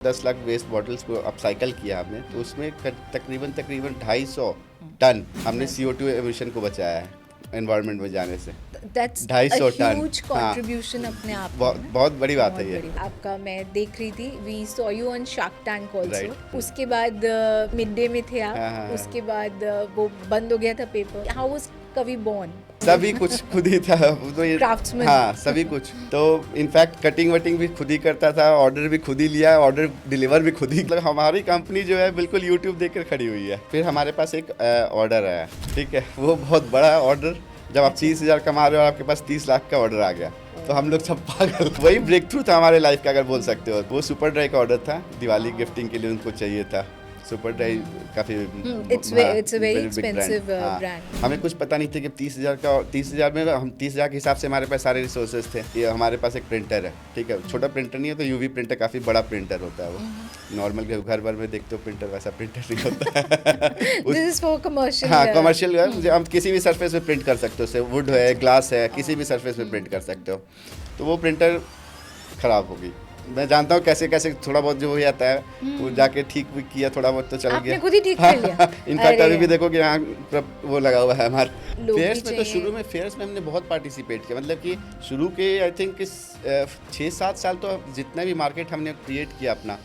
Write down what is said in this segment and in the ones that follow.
10 lakh waste bottles को upcycle किया हमने, तो उसमें तकरीबन तकरीबन 250 टन हमने CO2 एमिशन को बचाया है एनवायरनमेंट में जाने से। That's 250 a ton. huge contribution अपने आप में ना। बहुत बड़ी बात है बहुत ये। बड़ी। आपका मैं देख रही थी, we saw you on Shark Tank also। Right. उसके बाद मिड डे में थे आप, हाँ। उसके बाद वो बंद हो गया था पेपर। How was कवि born? सभी कुछ खुद ही था तो ये Craftsman। हाँ, सभी कुछ। तो इनफैक्ट कटिंग वटिंग भी खुद ही करता था, ऑर्डर भी खुद ही लिया, ऑर्डर डिलीवर भी खुद ही। मतलब हमारी कंपनी जो है बिल्कुल यूट्यूब देखकर खड़ी हुई है। फिर हमारे पास एक ऑर्डर आया, ठीक है, वो बहुत बड़ा ऑर्डर। जब आप 30,000 कमा रहे हो और आपके पास 30 लाख का ऑर्डर आ गया, तो हम लोग सब पागल। वही ब्रेक थ्रू था हमारे लाइफ का, अगर बोल सकते हो। वो सुपर ड्राई का ऑर्डर था, दिवाली गिफ्टिंग के लिए उनको चाहिए था। सुपर ड्राई काफी It's a very expensive brand। हमें कुछ पता नहीं था कि 30,000 में हम 30,000 के हिसाब से हमारे पास सारे रिसोर्सेज थे। ये हमारे पास एक प्रिंटर है, ठीक है, छोटा प्रिंटर नहीं है, तो यूवी प्रिंटर काफी बड़ा प्रिंटर होता है। वो नॉर्मल के घर भर में देखते हो प्रिंटर, वैसा प्रिंटर नहीं होता है। This is for commercial। हाँ, कमर्शियल हम किसी भी सरफेस पे प्रिंट कर सकते हो, जैसे वुड है, ग्लास है, किसी भी सरफेस पे प्रिंट कर सकते हो। तो वो प्रिंटर खराब हो गई। मैं जानता हूँ कैसे कैसे थोड़ा बहुत जो हो जाता है, वो जाके ठीक भी किया, थोड़ा बहुत तो चल गया। आपने खुद ही ठीक कर लिया। इनफैक्ट अभी भी देखो कि यहाँ वो लगा हुआ है हमारे लोग फेयर्स भी में। तो चाहिए। शुरू में फेयर्स में हमने बहुत पार्टिसिपेट किया, मतलब कि शुरू के आई थिंक 6-7 साल तो जितना भी मार्केट हमने क्रिएट किया अपना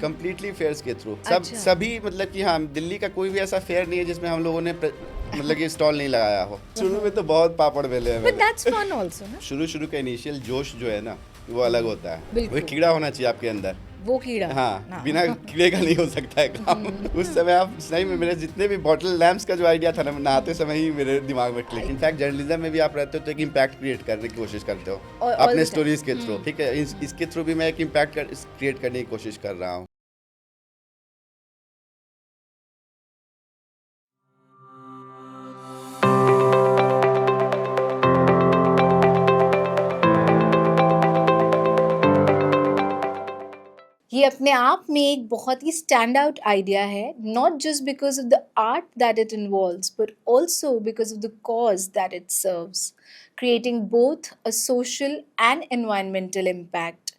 कम्प्लीटली फेयर्स के थ्रू। अच्छा। सभी मतलब कि हाँ, दिल्ली का कोई भी ऐसा फेयर नहीं है जिसमें हम लोगों ने मतलब कि स्टॉल नहीं लगाया हो। शुरू में तो बहुत पापड़ बेले हैं। But that's fun also ना। शुरू का इनिशियल जोश जो है ना, वो अलग होता है। बिल्कुल। वो कीड़ा होना चाहिए आपके अंदर। वो कीड़ा। हाँ, बिना कीड़े का नहीं हो सकता है काम। उस समय आप सही में, मेरे जितने भी बॉटल लैम्प्स का जो आइडिया था ना, नहाते समय ही मेरे दिमाग में क्लिक। इनफैक्ट जर्नलिज्म में भी आप रहते हो तो एक इम्पैक्ट क्रिएट करने की कोशिश करते हो अपने स्टोरीज के थ्रू, ठीक है। इसके थ्रू भी मैं एक इम्पैक्ट क्रिएट करने की कोशिश कर रहा हूँ। ये अपने आप में एक बहुत ही स्टैंड आउट आइडिया है, not just because of the art that it involves but also because of the cause that it serves, creating both a social and environmental impact.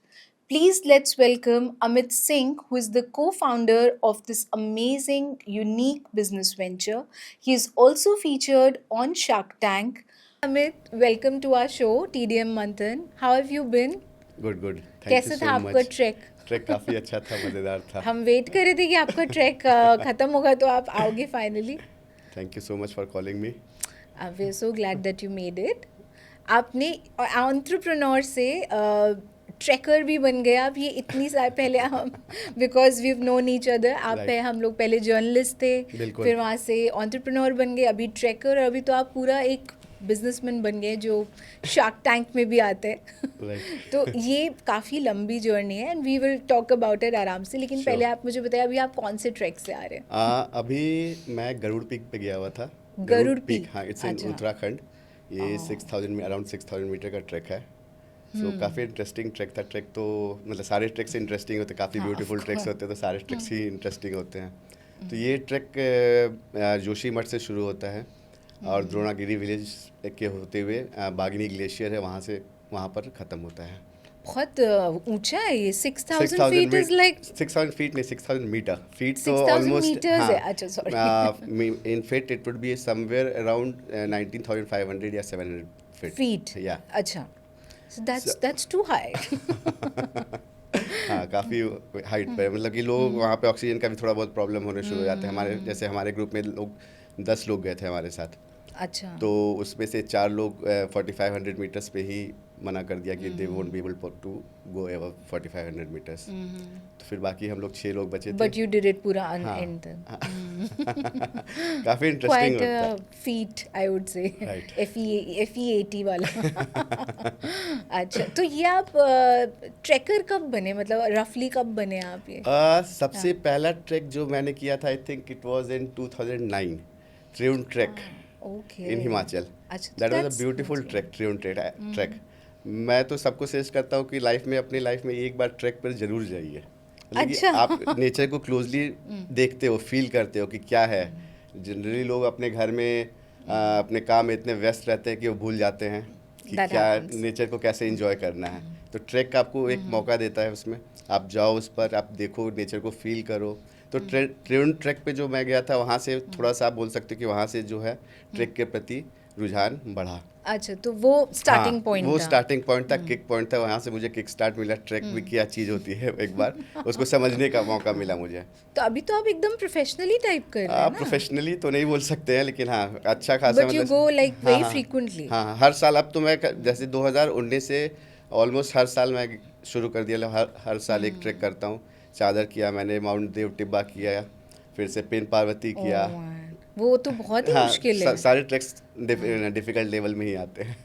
Please let's welcome Amit Singh, who is the co-founder of this amazing, unique business venture. He is also featured on Shark Tank. Amit, welcome to our show, TDM Manthan. How have you been? Good good, thank you कैसे सो था much. आपका track? Track काफी अच्छा था, मजेदार था। हम wait कर रहे थे कि आपका ट्रैक खत्म होगा तो आप आओगे finally. Thank you so much for calling me. We are so glad that you made it. आपने एंटरप्रेन्योर से ट्रैकर भी बन गए आप। ये इतनी साल पहले हम, because we have known each other, आप Right. पे हम लोग पहले जर्नलिस्ट थे, बिल्कुल। फिर वहाँ से एंटरप्रेन्योर बन गए, अभी ट्रैकर, और अभी तो आप पूरा एक बिजनेसमैन बन गए जो शार्क टैंक में भी आते हैं। Right. तो ये काफ़ी लंबी जर्नी है and we will talk about it आराम से, लेकिन Sure. पहले आप मुझे बताइए अभी आप कौन से ट्रैक से आ रहे हैं? अभी मैं गरुड़ पीक पे गया हुआ था। गरुड़ पीक? हाँ, इट्स इन अच्छा। उत्तराखंड। ये 6,000 में अराउंड 6,000 मीटर का ट्रैक है। सो काफ़ी इंटरेस्टिंग ट्रैक था। ट्रैक तो मतलब सारे ट्रैक्स इंटरेस्टिंग होते हैं, काफ़ी हाँ, ब्यूटीफुल of ट्रैक्स course। होते हैं, तो सारे ट्रैक्स ही इंटरेस्टिंग होते हैं। तो ये ट्रैक जोशीमठ से शुरू होता है और द्रोणागिरी विलेज के होते हुए बागनी ग्लेशियर है, वहाँ पर ख़त्म होता है। बहुत ऊंचा है ये। 6,000 फीट इज लाइक 6,000 फीट नहीं, 6,000 मीटर। फीट तो 6,000 ऑलमोस्ट meters है। अच्छा, sorry। In feet it would be somewhere around 19,500 या 700 फीट। फीट। या अच्छा, so that's too high। हाँ, काफ़ी हाइट पे, मतलब कि लोग वहाँ पे ऑक्सीजन का भी थोड़ा बहुत प्रॉब्लम होने शुरू हो जाते हैं। हमारे ग्रुप में 10 लोग गए थे हमारे साथ। अच्छा। तो उसमें से 4 लोग 4,500 मीटर्स पे ही मना कर दिया कि they won't be able to go above 4,500 meters. तो फिर बाकी हम लोग 6 लोग बचे थे। बट यू डिड इट पूरा हाँ। एंड काफ़ी इंटरेस्टिंग क्वाइट होता है। Feet I would say. Right. FE80 वाला। अच्छा, तो ये आप ट्रैकर कब बने, मतलब रफली कब बने आप ये? सबसे पहला ट्रैक जो मैंने किया था, I think it was in 2009, Triund trek okay. In Himachal. अच्छा, that was that's a beautiful Himachal। Trek, Triund trek. मैं तो सबको सजेस्ट करता हूँ कि अपनी लाइफ में एक बार ट्रैक पर जरूर जाइए। मतलब कि अच्छा। आप नेचर को क्लोजली देखते हो, फील करते हो कि क्या है। जनरली लोग अपने घर में अपने काम में इतने व्यस्त रहते हैं कि वो भूल जाते हैं कि That क्या happens। नेचर को कैसे एंजॉय करना है। तो ट्रैक आपको एक मौका देता है, उसमें आप जाओ, उस पर आप देखो, नेचर को फील करो। तो ट्रेन ट्रैक पे जो मैं गया था, वहाँ से थोड़ा सा आप बोल सकते हो कि वहाँ से जो है ट्रैक के प्रति रुझान बढ़ा। अच्छा, तो वो स्टार्टिंग हाँ, पॉइंट वो था। स्टार्टिंग पॉइंट था, किक पॉइंट था, वहाँ से मुझे किक स्टार्ट मिला। ट्रैक भी क्या चीज़ होती है, एक बार उसको समझने का मौका मिला मुझे। तो अभी तो आप एकदम प्रोफेशनली टाइप कर रहे हैं ना, प्रोफेशनली तो नहीं बोल सकते हैं, लेकिन हाँ अच्छा खासा बट यू मतलब। गो लाइक हाँ वेरी हाँ फ्रीक्वेंटली। हाँ हाँ, हर साल अब तो मैं जैसे 2019 से ऑलमोस्ट हर साल मैं शुरू कर दिया, हर साल एक ट्रैक करता हूँ। चादर किया मैंने, माउंट देव टिब्बा किया, फिर से पिन पार्वती किया। वो तो बहुत ही हाँ, मुश्किल है। सारे ट्रैक्स डिफिकल्ट लेवल में ही आते हैं।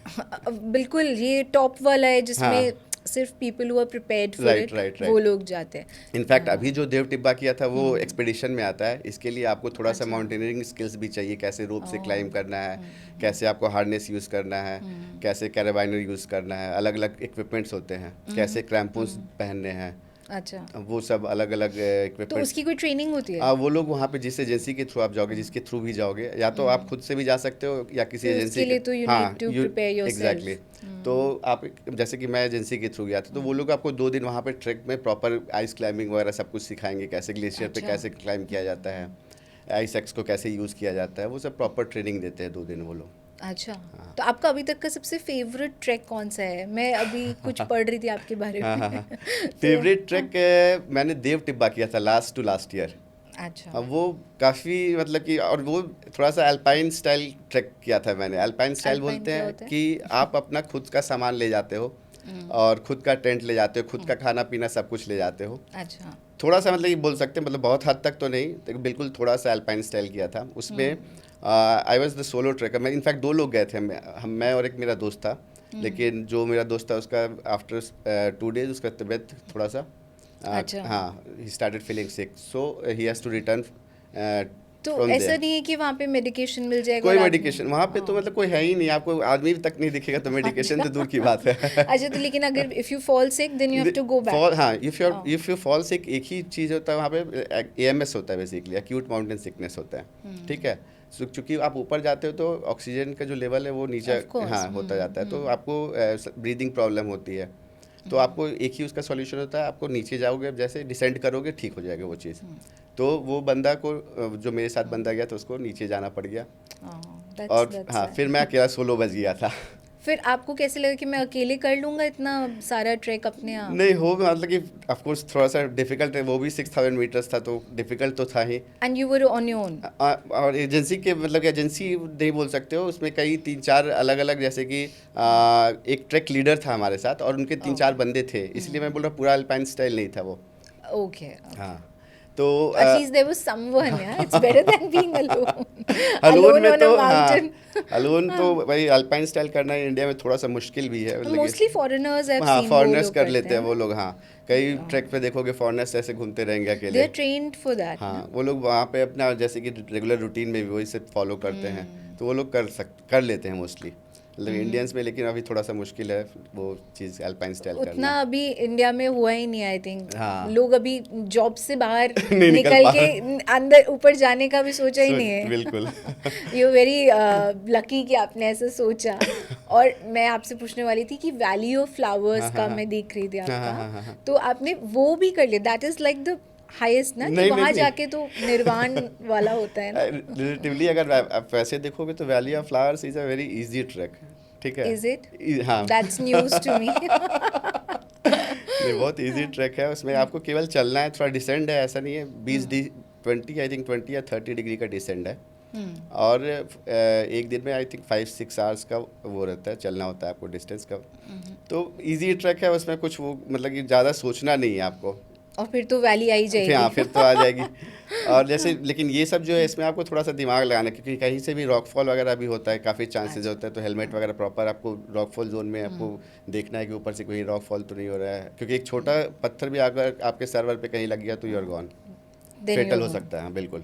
बिल्कुल, ये टॉप वाला है हाँ, जिसमें सिर्फ people who are prepared for right it right वो राइट। लोग जाते हैं। इनफैक्ट अभी जो देव टिब्बा किया था वो एक्सपीडिशन में आता है। इसके लिए आपको थोड़ा सा अच्छा। माउंटेनियरिंग स्किल्स भी चाहिए, कैसे रोप से क्लाइंब करना है, कैसे आपको हार्नेस यूज़ करना है, कैसे कैराबाइनर यूज़ करना है, अलग अलग इक्विपमेंट्स होते हैं, कैसे क्रैम्पूस पहनने हैं, अच्छा, वो सब अलग अलग तो इक्विपमेंट्स। उसकी कोई ट्रेनिंग होती है? वो लोग वहाँ पे जिस एजेंसी के थ्रू आप जाओगे, जिसके थ्रू भी जाओगे, या तो आप खुद से भी जा सकते हो या किसी फिर एजेंसी उसके के। लिए तो यू नीड हाँ, to you prepare exactly. Yourself. तो आप जैसे कि मैं एजेंसी के थ्रू गया था, तो वो लोग आपको 2 दिन वहाँ पे ट्रैक में प्रॉपर आइस क्लाइंबिंग वगैरह सब कुछ सिखाएंगे, कैसे ग्लेशियर पे अच्छा। कैसे क्लाइंब किया जाता है, आइस एक्स को कैसे यूज़ किया जाता है, वो सब प्रॉपर ट्रेनिंग देते हैं 2 दिन वो लोग। अच्छा, तो आपका अभी तक का सबसे फेवरेट ट्रैक कौन सा है? मैं अभी कुछ पढ़ रही थी आपके बारे हाँ हाँ में। हाँ। तो फेवरेट ट्रैक मैंने देव टिब्बा किया था, लास्ट टू लास्ट ईयर। अच्छा, अब वो काफ़ी मतलब कि, और वो थोड़ा सा अल्पाइन स्टाइल ट्रैक किया था मैंने। अल्पाइन स्टाइल अल्पाइन बोलते क्या हैं होता है? कि आप अपना खुद का सामान ले जाते हो, और खुद का टेंट ले जाते हो, खुद का खाना पीना सब कुछ ले जाते हो। अच्छा, थोड़ा सा मतलब ये बोल सकते हैं, मतलब बहुत हद तक तो नहीं, लेकिन बिल्कुल थोड़ा सा अल्पाइन स्टाइल किया था उसमें। I was the solo tracker. मैं इनफैक्ट 2 लोग गए थे, मैं और एक मेरा दोस्त था। लेकिन जो मेरा दोस्त था, उसका आफ्टर 2 डेज उसका तबीयत थोड़ा सा अच्छा। हाँ, he started feeling sick, so he has to return तो फ्रॉम ऐसा देयर। नहीं है कि वहाँ पे मेडिकेशन मिल जाएगा कोई और आप मेडिकेशन वहाँ पे तो मतलब कोई है ही नहीं, आपको आदमी तक नहीं दिखेगा, तो मेडिकेशन तो दूर की बात है। अच्छा, तो लेकिन अगर if you fall sick then you have to go back. हाँ, इफ यू फॉल सिक, एक ही चीज़ होता है वहाँ पे, एएमएस होता है, बेसिकली एक्यूट माउंटेन सिकनेस होता है। ठीक है, चूँकि आप ऊपर जाते हो तो ऑक्सीजन का जो लेवल है वो नीचे ऑफ कोर्स। हाँ होता जाता है, तो आपको ब्रीदिंग प्रॉब्लम होती है। तो आपको एक ही उसका सॉल्यूशन होता है, आपको नीचे जाओगे, जैसे डिसेंड करोगे ठीक हो जाएगा वो चीज़। तो वो बंदा को जो मेरे साथ बंदा गया, तो उसको नीचे जाना पड़ गया। दैट्स और हाँ, फिर मैं अकेला सोलो बच गया था। फिर आपको कैसे लगा कि मैं अकेले कर लूँगा इतना सारा ट्रैक अपने आप? नहीं हो मतलब कि ऑफ कोर्स थोड़ा सा डिफिकल्ट है, वो भी 6000 मीटर्स था, तो डिफिकल्ट तो था ही। And you were on your own? और एजेंसी के मतलब एजेंसी नहीं बोल सकते हो, उसमें कई 3-4 अलग अलग, जैसे कि एक ट्रैक लीडर था हमारे साथ, और उनके 3-4 बंदे थे, इसलिए मैं बोल रहा पूरा अल्पाइन स्टाइल नहीं था वो। ओके, हाँ, तो एटलीस्ट देयर वाज समवन, यार, it's better than being alone. Alone alone में ऑन अ तो माउंटेन। हाँ, अलोन तो भाई अल्पाइन स्टाइल करना इंडिया में थोड़ा सा मुश्किल भी है, मतलब मोस्टली फॉरेनर्स आई हैव हाँ, सीन वो फॉरेनर्स लोग कर करते लेते हैं हैं वो ना। लोग। हाँ, कई ट्रैक पे देखोगे फॉरेनर्स ऐसे घूमते रहेंगे दे अकेले। आर ट्रेन्ड फॉर दैट हाँ, ना। वो लोग वहाँ पे अपना जैसे कि रेगुलर रूटीन में भी वही से फॉलो करते हैं, तो वो लोग कर लेते हैं मोस्टली, मतलब इंडियंस में। लेकिन अभी थोड़ा सा मुश्किल है वो चीज़ अल्पाइन स्टाइल उतना करना। अभी इंडिया में हुआ ही नहीं, आई थिंक। हाँ। लोग अभी जॉब से बाहर नहीं निकल निकल पा के रहे। अंदर ऊपर जाने का भी सोचा ही नहीं है। बिल्कुल। यू वेरी लकी कि आपने ऐसा सोचा। और मैं आपसे पूछने वाली थी कि वैली ऑफ फ्लावर्स हाँ का हाँ मैं देख रही थी हाँ हाँ आपका, हाँ हाँ। तो आपने वो भी कर लिया। That is like the highest ना, कि नहीं नहीं वहाँ नहीं, जाके तो निर्वाण वाला होता है ना। रिलेटिवली अगर आप वैसे देखोगे तो valley of flowers is a very easy trek. ठीक है। Is it? हाँ। That's news to me. नहीं, बहुत इजी ट्रैक है, उसमें आपको केवल चलना है, थोड़ा डिसेंड है, ऐसा नहीं है। 20 आई थिंक 20 या 30 डिग्री का डिसेंड है। और एक दिन में आई थिंक 5-6 आवर्स का वो रहता है, चलना होता है आपको डिस्टेंस का। तो इजी ट्रैक है, उसमें कुछ वो मतलब कि ज़्यादा सोचना नहीं है आपको। और फिर तो वैली आई फिर हाँ, जाएगी। फिर तो आ जाएगी। और जैसे लेकिन ये सब जो है, इसमें आपको थोड़ा सा दिमाग लगाना है, क्योंकि कहीं से भी रॉकफॉल वगैरह भी होता है, काफ़ी चांसेस होता है, तो हेलमेट वगैरह प्रॉपर आपको रॉकफॉल जोन में आपको देखना है कि ऊपर से कोई रॉकफॉल तो नहीं हो रहा है, क्योंकि एक छोटा पत्थर भी अगर आपके सर्वर पे कहीं लग गया तो you are gone, Then fatal you're हो gone. सकता है। हाँ, बिल्कुल।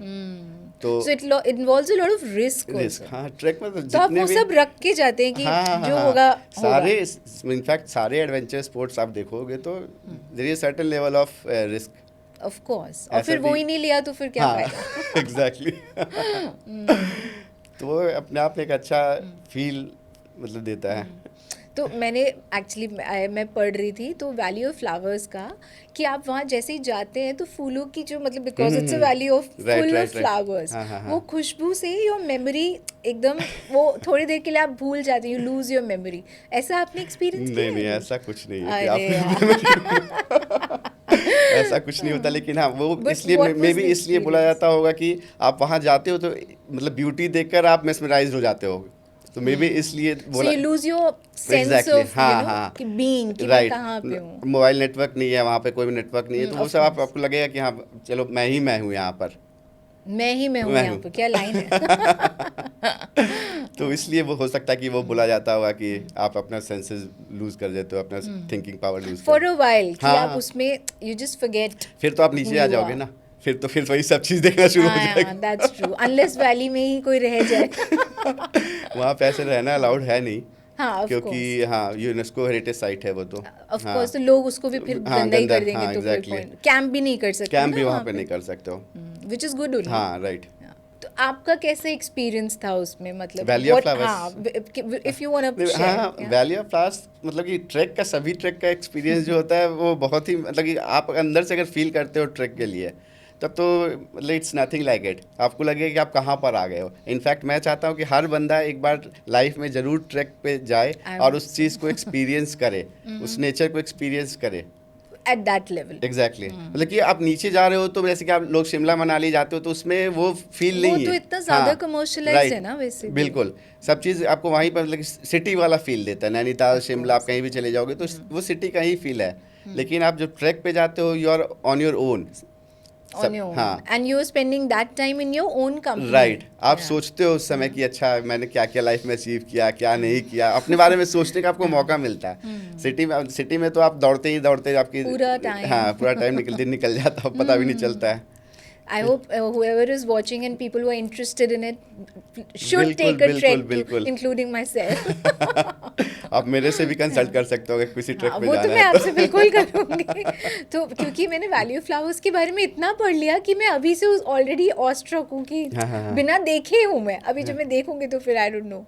तो So it involves a lot of risk risk, also. हाँ, ट्रैक में तो तो आप जितने वो भी सब रख के जाते हैं कि हाँ हाँ हाँ जो हाँ, होगा सारे होगा। इनफैक्ट सारे एडवेंचर स्पोर्ट्स आप देखोगे तो there is certain level of risk. Of course, और ऐसा फिर वो भी ही नहीं लिया तो फिर क्या हाँ फायदा। एग्जैक्टली। तो वो अपने आप में एक अच्छा फील मतलब देता है। तो मैंने एक्चुअली मैं पढ़ रही थी तो वैली ऑफ फ्लावर्स का कि आप वहाँ जैसे ही जाते हैं तो फूलों की जो मतलब because it's a valley of Right, full right, of right. Flowers, हाँ, हाँ, हाँ. वो खुशबू से योर मेमोरी एकदम वो थोड़ी देर के लिए आप भूल जाते हैं, यू लूज योर मेमोरी। ऐसा आपने एक्सपीरियंस किया नहीं नहीं, है? ऐसा कुछ नहीं है कि अरे आप ऐसा कुछ नहीं होता, लेकिन हाँ वो But इसलिए what may was be the इसलिए बोला experience? जाता होगा कि आप वहाँ जाते हो तो मतलब ब्यूटी देखकर आप मेस्मराइज हो जाते हो, तो मे बी इसलिए So बोला। you lose your sense exactly, of, हाँ हाँ, कि being, कि मैं राइट। कहाँ पे हूँ। मोबाइल नेटवर्क नहीं है वहाँ पे, कोई भी नेटवर्क नहीं है, तो वो Of सब course. आपको लगेगा कि हाँ चलो मैं हूँ यहाँ पर, मैं ही मैं हूँ मैं यहाँ हूँ। पर, क्या लाइन है। तो इसलिए वो हो सकता है कि वो बोला जाता होगा कि आप अपना सेंसेस लूज कर देते हो, अपना थिंकिंग पावर लूज फॉर कर। अ वाइल कि हाँ, आप हाँ। उसमें यू जस्ट फॉरगेट। फिर तो आप नीचे आ जाओगे ना, फिर वही सब चीज़ देखना शुरू हो जाएगा। दैट्स ट्रू, अनलेस वैली में ही कोई रह जाए। वहाँ पे ऐसे रहना अलाउड है नहीं, हाँ ऑफ क्योंकि कोर्स, हाँ यूनेस्को हेरिटेज साइट है वो तो। ऑफ हाँ कोर्स, तो लोग उसको भी फिर हाँ, गंदा ही गंदा, कर देंगे, हाँ तो फिर एग्जैक्टली। पॉइंट कैंप भी नहीं कर सकते कैंप ना भी वहाँ वहाँ पे पे, नहीं कर सकते हो। Which is good only. हाँ राइट। तो आपका कैसे एक्सपीरियंस था उसमें, मतलब Valley of what, Flowers। हाँ इफ यू वांट टू हाँ, शेयर। वैली ऑफ फ्लावर्स मतलब कि ट्रैक का, सभी ट्रैक का एक्सपीरियंस जो होता है वो बहुत ही मतलब कि आप अंदर से अगर फील करते हो ट्रैक के लिए, तब तो मतलब इट्स नथिंग लाइक इट, आपको लगेगा कि आप कहाँ पर आ गए हो। इनफैक्ट मैं चाहता हूँ कि हर बंदा एक बार लाइफ में ज़रूर ट्रैक पे जाए I और would उस चीज़ को एक्सपीरियंस करे, उस नेचर को एक्सपीरियंस करे। At that level. एग्जैक्टली मतलब कि आप नीचे जा रहे हो तो जैसे कि आप लोग शिमला मनाली जाते हो तो उसमें वो फील वो नहीं तो है। इतना ज्यादा हाँ, कमर्शियलाइज्ड है right, ना वैसे भी। बिल्कुल सब चीज़ आपको वहीं पर मतलब सिटी वाला फील देता है। नैनीताल, Of शिमला, आप course. कहीं भी चले जाओगे तो वो सिटी का ही फील है। लेकिन आप जब ट्रैक पे जाते हो you are on your own. On your own. हाँ And you're spending that time in your own company. Right, आप Yeah. सोचते हो उस समय कि अच्छा मैंने क्या क्या लाइफ में अचीव किया, क्या नहीं किया, अपने बारे में सोचने का आपको मौका मिलता है। सिटी में तो आप दौड़ते ही दौड़ते आपकी पूरा time. हाँ पूरा टाइम निकल जाता है, पता भी नहीं चलता है। I hope whoever is watching and people who are interested in it should बिल्कुल, take a बिल्कुल, trek to, बिल्कुल। including myself. आप मेरे से भी कंसल्ट कर सकते हो अगर किसी ट्रैक हाँ, पे वो तो जाना मैं है आपसे बिल्कुल करूँगी। तो क्योंकि मैंने वैली ऑफ फ्लावर्स के बारे में इतना पढ़ लिया कि मैं अभी से ऑलरेडी ऑस्ट्रक हूँ कि हाँ, हाँ, हाँ। बिना देखे हूँ मैं, अभी जब मैं देखूंगी तो फिर आई डोंट नो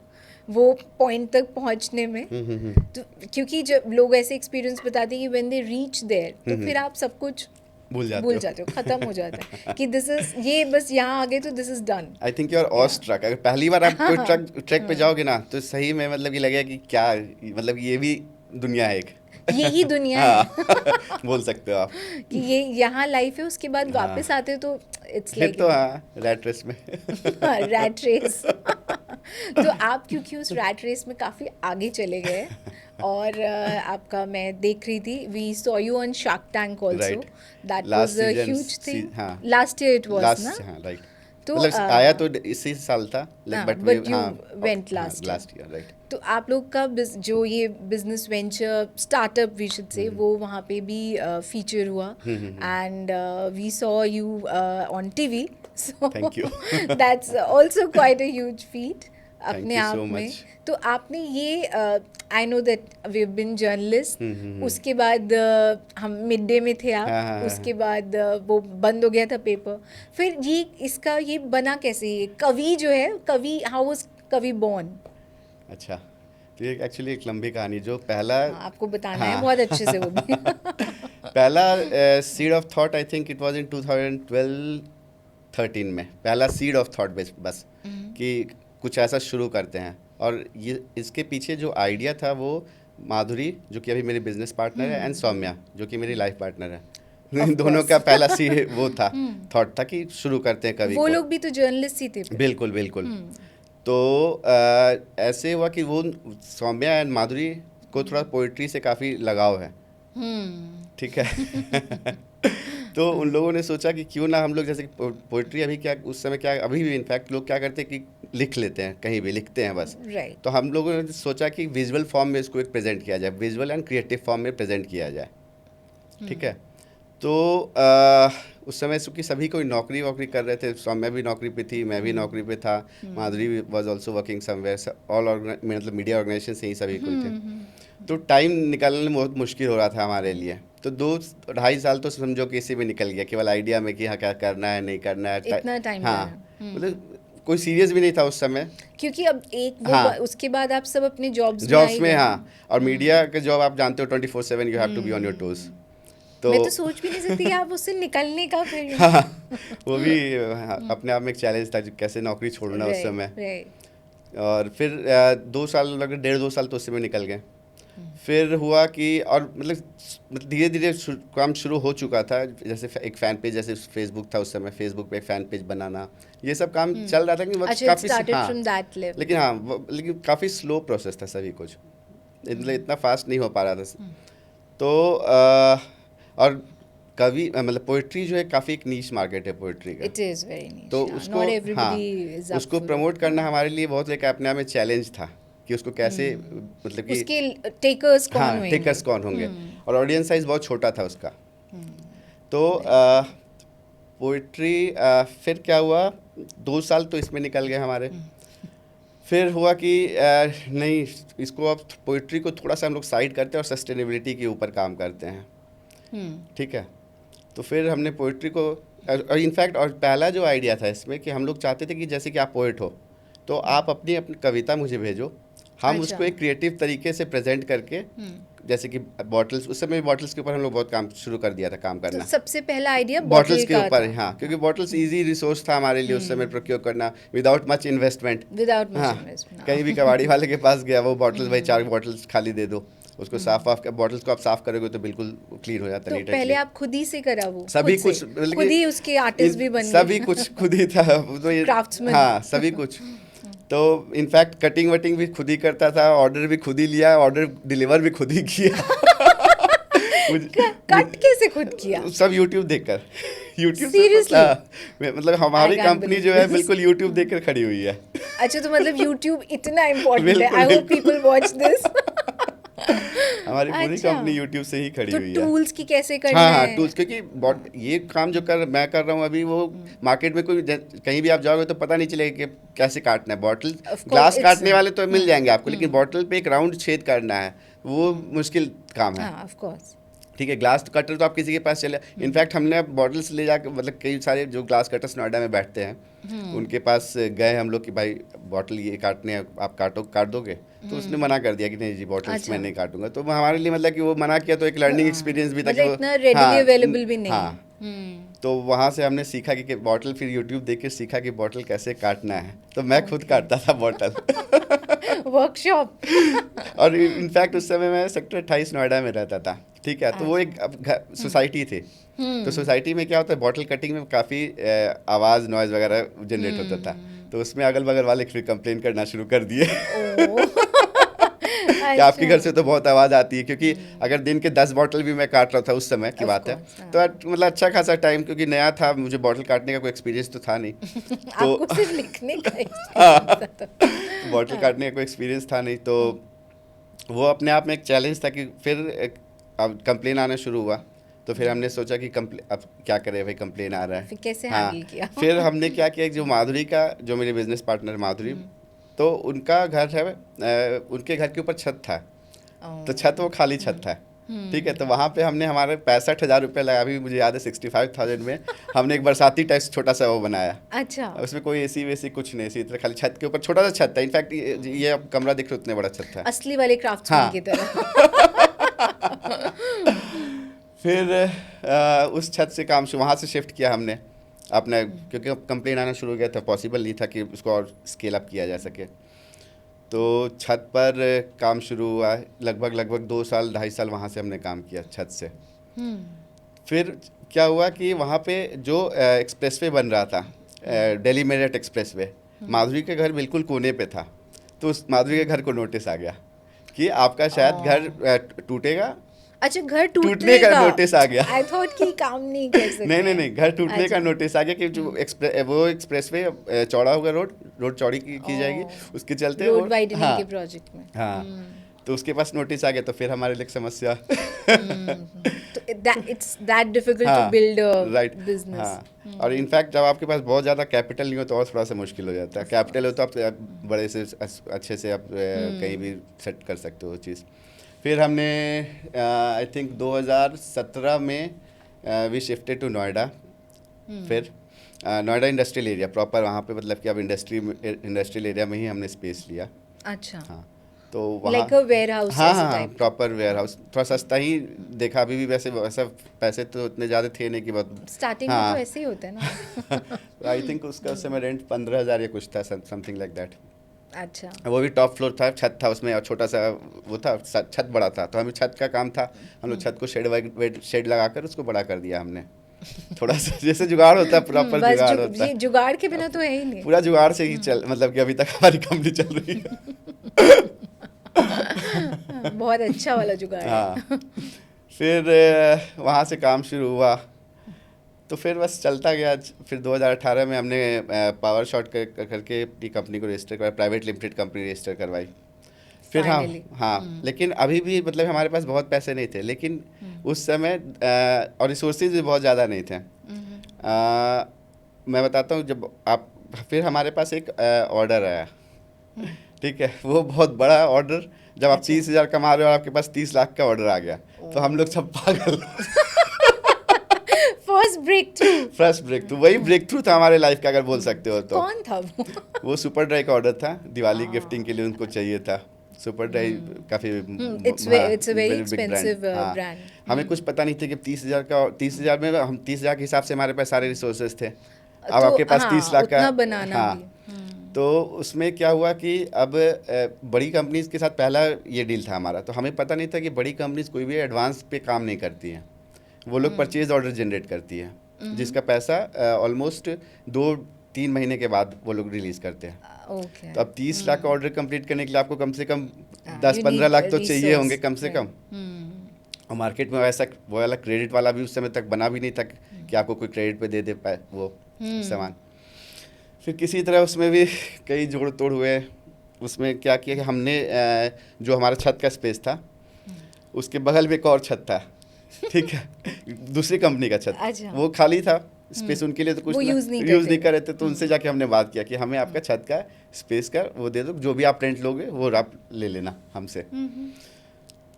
वो पॉइंट तक पहुँचने में। तो क्योंकि जब लोग ऐसे एक्सपीरियंस बताते हैं कि व्हेन दे रीच देयर तो फिर आप सब कुछ भूल जाते हो, खत्म हो जाता है कि दिस इज, ये बस यहाँ आ गए तो this is done. I think you are awestruck. अगर पहली बार आप कोई ट्रैक पे जाओगे ना तो सही में मतलब ये लगेगा कि क्या मतलब ये भी दुनिया है एक। यही दुनिया है। हाँ बोल सकते हो आप कि ये यहाँ लाइफ है, उसके बाद हाँ। वापस आते हो तो इट्स फिर लाइक तो हाँ रैट रेस में। Rat race. तो आप क्योंकि उस रैट रेस में काफ़ी आगे चले गए और आपका मैं देख रही थी, we saw you on Shark Tank also, Right. That Last was a season, huge thing. हाँ। लास्ट ईयर इट वाज ना। हाँ राइट, तो मतलब आया तो इसी साल था हाँ, बट but you हाँ went last year. Last year right. तो आप लोग का जो ये business venture startup we should say वो वहाँ पे भी फीचर हुआ and we saw you on TV, so Thank you. That's also quite a huge feat अपने you आप so में। much. तो आपने ये I know that we have been journalists, उसके बाद हम मिड डे में थे हाँ, हाँ, आप, हाँ, उसके बाद वो बंद हो गया था पेपर, फिर ये इसका ये बना कैसे, ये कवि जो है, कवि हाउ वाज कवि बॉर्न? अच्छा, तो ये एक्चुअली एक लंबी कहानी। जो पहला आपको बताना है हाँ। बहुत अच्छे से वो भी। पहला seed of thought I think it was इन 2012-13 में पहला सीड ऑफ थॉट बस कि कुछ ऐसा शुरू करते हैं। और ये इसके पीछे जो आइडिया था वो माधुरी जो कि अभी मेरी बिजनेस पार्टनर है एंड सौम्या जो कि मेरी लाइफ पार्टनर है, इन दोनों का पहला सीड वो था, थॉट था कि शुरू करते हैं कवि वो को। लोग भी तो जर्नलिस्ट ही थे फिर। बिल्कुल बिल्कुल। तो ऐसे हुआ कि वो सौम्या एंड माधुरी को थोड़ा पोइट्री से काफ़ी लगाव है, ठीक है। तो उन लोगों ने सोचा कि क्यों ना हम लोग जैसे पोइट्री अभी क्या उस समय क्या अभी भी इनफैक्ट लोग क्या करते हैं कि लिख लेते हैं, कहीं भी लिखते हैं बस। राइट। तो हम लोगों ने सोचा कि विजुअल फॉर्म में इसको एक प्रेजेंट किया जाए, विजुअल एंड क्रिएटिव फॉर्म में प्रेजेंट किया जाए, ठीक है। तो उस समय चूँकि सभी कोई नौकरी वोकरी कर रहे थे, सौम्या भी नौकरी पे थी, मैं भी नौकरी पे था, Madhuri was also working somewhere, all मतलब मीडिया ऑर्गेनाइजेशन से ही सभी कोई थे। तो टाइम निकालने में बहुत मुश्किल हो रहा था हमारे लिए। तो 2-2.5 साल तो समझो कि इसी में निकल गया, केवल आइडिया में कि हाँ क्या करना है नहीं करना है। इतना टाइम हाँ लगा। मतलब कोई सीरियस भी नहीं था उस समय। क्योंकि अब एक वो हाँ। उसके बाद आप सब अपने जॉब्स जॉब्स में, हाँ, और मीडिया का जॉब आप जानते हो 24/7 you have to be on your toes. तो मैं तो सोच भी नहीं सकती कि आप उससे निकलने का फिर। हाँ, वो भी हाँ, अपने आप में एक चैलेंज था, कैसे नौकरी छोड़ना उस समय। राइट। और फिर 2 साल लगभग 1.5-2 साल तो उससे में निकल गए। फिर हुआ कि और मतलब धीरे धीरे काम शुरू हो चुका था, जैसे एक फ़ैन पेज, जैसे फेसबुक था उस समय, फेसबुक पे एक फ़ैन पेज बनाना, ये सब काम चल रहा था कि अच्छा, it started from that level. लेकिन हाँ लेकिन काफ़ी स्लो प्रोसेस था सभी कुछ, मतलब इतना फास्ट नहीं हो पा रहा था। तो और कवि मतलब पोइट्री जो है काफ़ी एक नीश मार्केट है पोइट्री का। It is very niche. तो yeah. उसको Not हाँ everybody is up उसको for प्रमोट it. करना हमारे लिए बहुत एक अपने आप में चैलेंज था कि उसको कैसे मतलब कि उसके टेकर्स कौन हाँ होंगे? टेकर्स कौन होंगे, और ऑडियंस साइज बहुत छोटा था उसका। तो पोइट्री फिर क्या हुआ, 2 साल तो इसमें निकल गए हमारे। फिर हुआ कि नहीं, इसको अब पोइट्री को थोड़ा सा हम लोग साइड करते हैं और सस्टेनेबिलिटी के ऊपर काम करते हैं, ठीक है। तो फिर हमने पोइट्री को और इनफैक्ट और पहला जो आइडिया था इसमें कि हम लोग चाहते थे कि जैसे कि आप पोइट हो तो आप अपनी अपनी कविता मुझे भेजो, हम अच्छा। उसको एक क्रिएटिव तरीके से प्रेजेंट करके, जैसे कि बॉटल्स, उस समय बॉटल्स के ऊपर हम लोग बहुत काम शुरू कर दिया था काम तो करना। सबसे पहला आइडिया बॉटल्स बॉटल के का ऊपर, था, हाँ, क्योंकि बॉटल्स इजी रिसोर्स था हमारे लिए उस समय प्रोक्योर करना without much investment. Without much हाँ, इन्वेस्टमेंट। कहीं भी कबाड़ी वाले के पास गया, वो बॉटल्स भाई 4 बॉटल्स खाली दे दो, उसको साफ वाफ, बॉटल्स को आप साफ करोगे तो बिल्कुल क्लीन हो जाता तो नीट पहले एंड आप खुद ही से करा वो, सभी खुद कुछ से, मतलब खुद कि ही उसके आर्टिस्ट भी बन सभी गए। कुछ खुद ही था तो ये Craftsman। हाँ सभी कुछ। तो इनफैक्ट कटिंग वटिंग भी खुद ही करता था, ऑर्डर भी खुद ही लिया, ऑर्डर डिलीवर भी खुद ही किया। कट कैसे खुद किया? सब यूट्यूब देखकर, यूट्यूब से Seriously? मतलब हमारी I can't कंपनी believe जो है this. बिल्कुल यूट्यूब देखकर खड़ी हुई है। अच्छा, तो मतलब YouTube इतना इम्पोर्टेंट है। बिल्कुल, आई होप बिल्कुल। People watch this. हमारी पूरी अच्छा। कंपनी यूट्यूब से ही खड़ी तो हुई है। टूल्स की कैसे करना हाँ हाँ है? टूल्स, क्योंकि ये काम जो मैं कर रहा हूँ अभी, वो मार्केट में कोई कहीं भी आप जाओगे तो पता नहीं चलेगा कि कैसे काटना है bottle. Of course, glass it's- काटने वाले तो मिल जाएंगे आपको, लेकिन बॉटल पे एक राउंड छेद करना है वो मुश्किल काम है, हाँ, ऑफ कोर्स। ठीक है। ग्लास कटर तो आप किसी के पास चले, इनफैक्ट हमने अब बॉटल्स ले जाकर, मतलब कई सारे जो ग्लास कटर्स नोएडा में बैठते हैं उनके पास गए हम लोग कि भाई बॉटल ये काटने हैं, आप काट दोगे, तो उसने मना कर दिया कि नहीं जी बॉटल्स अच्छा। मैं नहीं काटूंगा। तो हमारे लिए मतलब कि वो मना किया तो एक लर्निंग एक्सपीरियंस भी था कि मतलब वो इतना रेडिली अवेलेबल भी नहीं। हाँ, तो वहाँ से हमने सीखा कि बॉटल, फिर यूट्यूब देख के सीखा कि बॉटल कैसे काटना है, तो मैं खुद काटता था बॉटल। वर्कशॉप। और इनफैक्ट उस समय मैं सेक्टर 28 नोएडा में रहता था, ठीक है। तो वो एक सोसाइटी थी, तो सोसाइटी में क्या होता है, बॉटल कटिंग में काफ़ी आवाज़ नॉइज़ वगैरह जनरेट होता था, तो उसमें अगल बगल वाले फिर कंप्लेन करना शुरू कर दिए कि आपके घर से तो बहुत आवाज़ आती है, क्योंकि अगर दिन के 10 बॉटल भी मैं काट रहा था उस समय की Of बात है, course, हाँ। तो मतलब अच्छा खासा टाइम, क्योंकि नया था, मुझे बॉटल काटने का कोई एक्सपीरियंस तो था नहीं। तो आपको सिर्फ लिखने का experience था। तो बॉटल काटने का कोई एक्सपीरियंस था नहीं, तो वो अपने आप में एक चैलेंज था कि फिर अब कंप्लेन आना शुरू हुआ, तो फिर हमने सोचा कि अब क्या करें भाई, कंप्लेन आ रहा है। फिर कैसे हाँ, हैंडल किया? फिर हमने क्या किया, जो माधुरी का, जो मेरे बिजनेस पार्टनर माधुरी, तो उनका घर है, उनके घर के ऊपर छत था, तो छत वो खाली छत था, ठीक है। तो वहाँ पे हमने हमारे 65,000 रुपये लगा, अभी मुझे याद है 65,000 में हमने एक बरसाती टाइप छोटा सा वो बनाया। अच्छा। उसमें कोई एसी वेसी कुछ नहीं, इसी तरह खाली छत के ऊपर छोटा सा छत था। इनफैक्ट ये अब कमरा देख रहे हो, उतने बड़ा छत था। असली वाले क्राफ्ट्समैन हाँ। की तरह। फिर उस छत से काम वहाँ से शिफ्ट किया हमने अपना, क्योंकि कंप्लेन आना शुरू हो गया था, पॉसिबल नहीं था कि उसको और स्केल अप किया जा सके। तो छत पर काम शुरू हुआ, लगभग 2 साल 2.5 साल वहाँ से हमने काम किया छत से। फिर क्या हुआ कि वहाँ पे जो एक्सप्रेसवे बन रहा था, दिल्ली मेरठ एक्सप्रेसवे, माधुरी के घर बिल्कुल कोने पे था, तो उस माधुरी के घर को नोटिस आ गया कि आपका शायद घर टूटेगा। अच्छा, घर टूटने का नोटिस आ गया। आई थॉट कि काम नहीं कर सकते। नहीं, घर टूटने का नोटिस आ गया कि जो वो एक्सप्रेसवे चौड़ा होगा, रोड चौड़ी की जाएगी, उसके चलते रोड वाइडनिंग हाँ, के प्रोजेक्ट में। हाँ, तो उसके पास नोटिस आ गया, तो फिर हमारे लिए एक समस्या। तो इट्स दैट डिफिकल्ट टू हाँ, बिल्ड अ राइट, बिजनेस। हाँ। और इनफैक्ट जब आपके पास बहुत ज़्यादा कैपिटल नहीं हो तो और थोड़ा सा मुश्किल हो जाता है। कैपिटल हो तो आप बड़े से अच्छे से आप कहीं भी सेट कर सकते हो चीज़। फिर हमने आई थिंक 2017 में वी शिफ्टेड टू नोएडा, फिर नोएडा इंडस्ट्रियल एरिया प्रॉपर, वहाँ पे मतलब कि अब इंडस्ट्रियल एरिया में ही हमने स्पेस लिया। अच्छा, हाँ, तो वहाँ लाइक अ वेयर हाउस हाँ ऐसे हाँ हाँ टाइप। प्रॉपर वेयर हाउस, थोड़ा सस्ता ही देखा अभी भी, वैसे वैसा पैसे तो उतने ज़्यादा थे नहीं कि बहुत। स्टार्टिंग में तो हाँ ऐसे ही होता है ना। आई थिंक उसका उस समय रेंट 15,000 या कुछ था, समथिंग लाइक दैट। अच्छा, वो भी टॉप फ्लोर था, छत था उसमें, और छोटा सा वो था, छत बड़ा था, तो हमें छत का काम था, हम लोग छत को शेड लगाकर उसको बड़ा कर दिया हमने। थोड़ा सा जैसे जुगाड़ होता है, प्रॉपर बस जुगाड़ होता ये है। जुगाड़ के बिना तो है ही नहीं। पूरा जुगाड़ से ही चल, मतलब कि अभी तक हमारी कंपनी चल रही है। बहुत अच्छा वाला जुगाड़ हाँ, है। फिर वहाँ से काम शुरू हुआ, तो फिर बस चलता गया। फिर 2018 में हमने पावर शॉट करके अपनी कंपनी को रजिस्टर करवाया, प्राइवेट लिमिटेड कंपनी रजिस्टर करवाई। फिर हाँ फाइनली। हाँ, लेकिन अभी भी मतलब हमारे पास बहुत पैसे नहीं थे, लेकिन उस समय और रिसोर्सेज भी बहुत ज़्यादा नहीं थे। मैं बताता हूँ, जब आप, फिर हमारे पास एक ऑर्डर आया, ठीक है, वो बहुत बड़ा ऑर्डर, जब आप अच्छा। 30,000 कमा रहे हो और आपके पास 30 लाख का ऑर्डर आ गया, तो हम लोग सब पागल। First breakthrough. First breakthrough, वही ब्रेक थ्रू था हमारे लाइफ का, अगर बोल सकते हो तो। कौन था वो? वो सुपर ड्राई का ऑर्डर था, दिवाली गिफ्टिंग के लिए उनको चाहिए था। सुपर ड्राई काफ़ी it's a very big brand. Expensive हाँ, ब्रांड। हमें कुछ पता नहीं था कि 30,000 में, हम 30,000 के हिसाब से हमारे पास सारे रिसोर्सेज थे, अब तो आपके पास 30 हाँ, लाख का। उतना बनाना हाँ, भी। तो उसमें क्या हुआ कि अब बड़ी कंपनीज के साथ पहला ये डील था हमारा, तो हमें पता नहीं था कि बड़ी कंपनीज कोई भी एडवांस पे काम नहीं करती हैं, वो लोग परचेज ऑर्डर जनरेट करती है, जिसका पैसा ऑलमोस्ट 2-3 महीने के बाद वो लोग रिलीज़ करते हैं। ओके। तो अब 30 लाख का ऑर्डर कंप्लीट करने के लिए आपको कम से कम हाँ, 10-15 you लाख need तो a चाहिए होंगे resource, कम से कम। और मार्केट में वैसा वो वाला क्रेडिट वाला भी उस समय तक बना भी नहीं था कि आपको कोई क्रेडिट पे दे दे पाए वो सामान। फिर किसी तरह उसमें भी कई जोड़ तोड़ हुए। उसमें क्या किया कि हमने जो हमारा छत का स्पेस था, उसके बगल में एक और छत था, ठीक है, दूसरी कंपनी का छत, अच्छा। वो खाली था स्पेस उनके लिए, तो कुछ वो ना यूज़ नहीं यूज़ करते नहीं थे। कर रहे थे, तो उनसे जाके हमने बात किया कि हमें आपका छत का स्पेस का वो दे दो, जो भी आप रेंट लोगे वो आप ले लेना हमसे।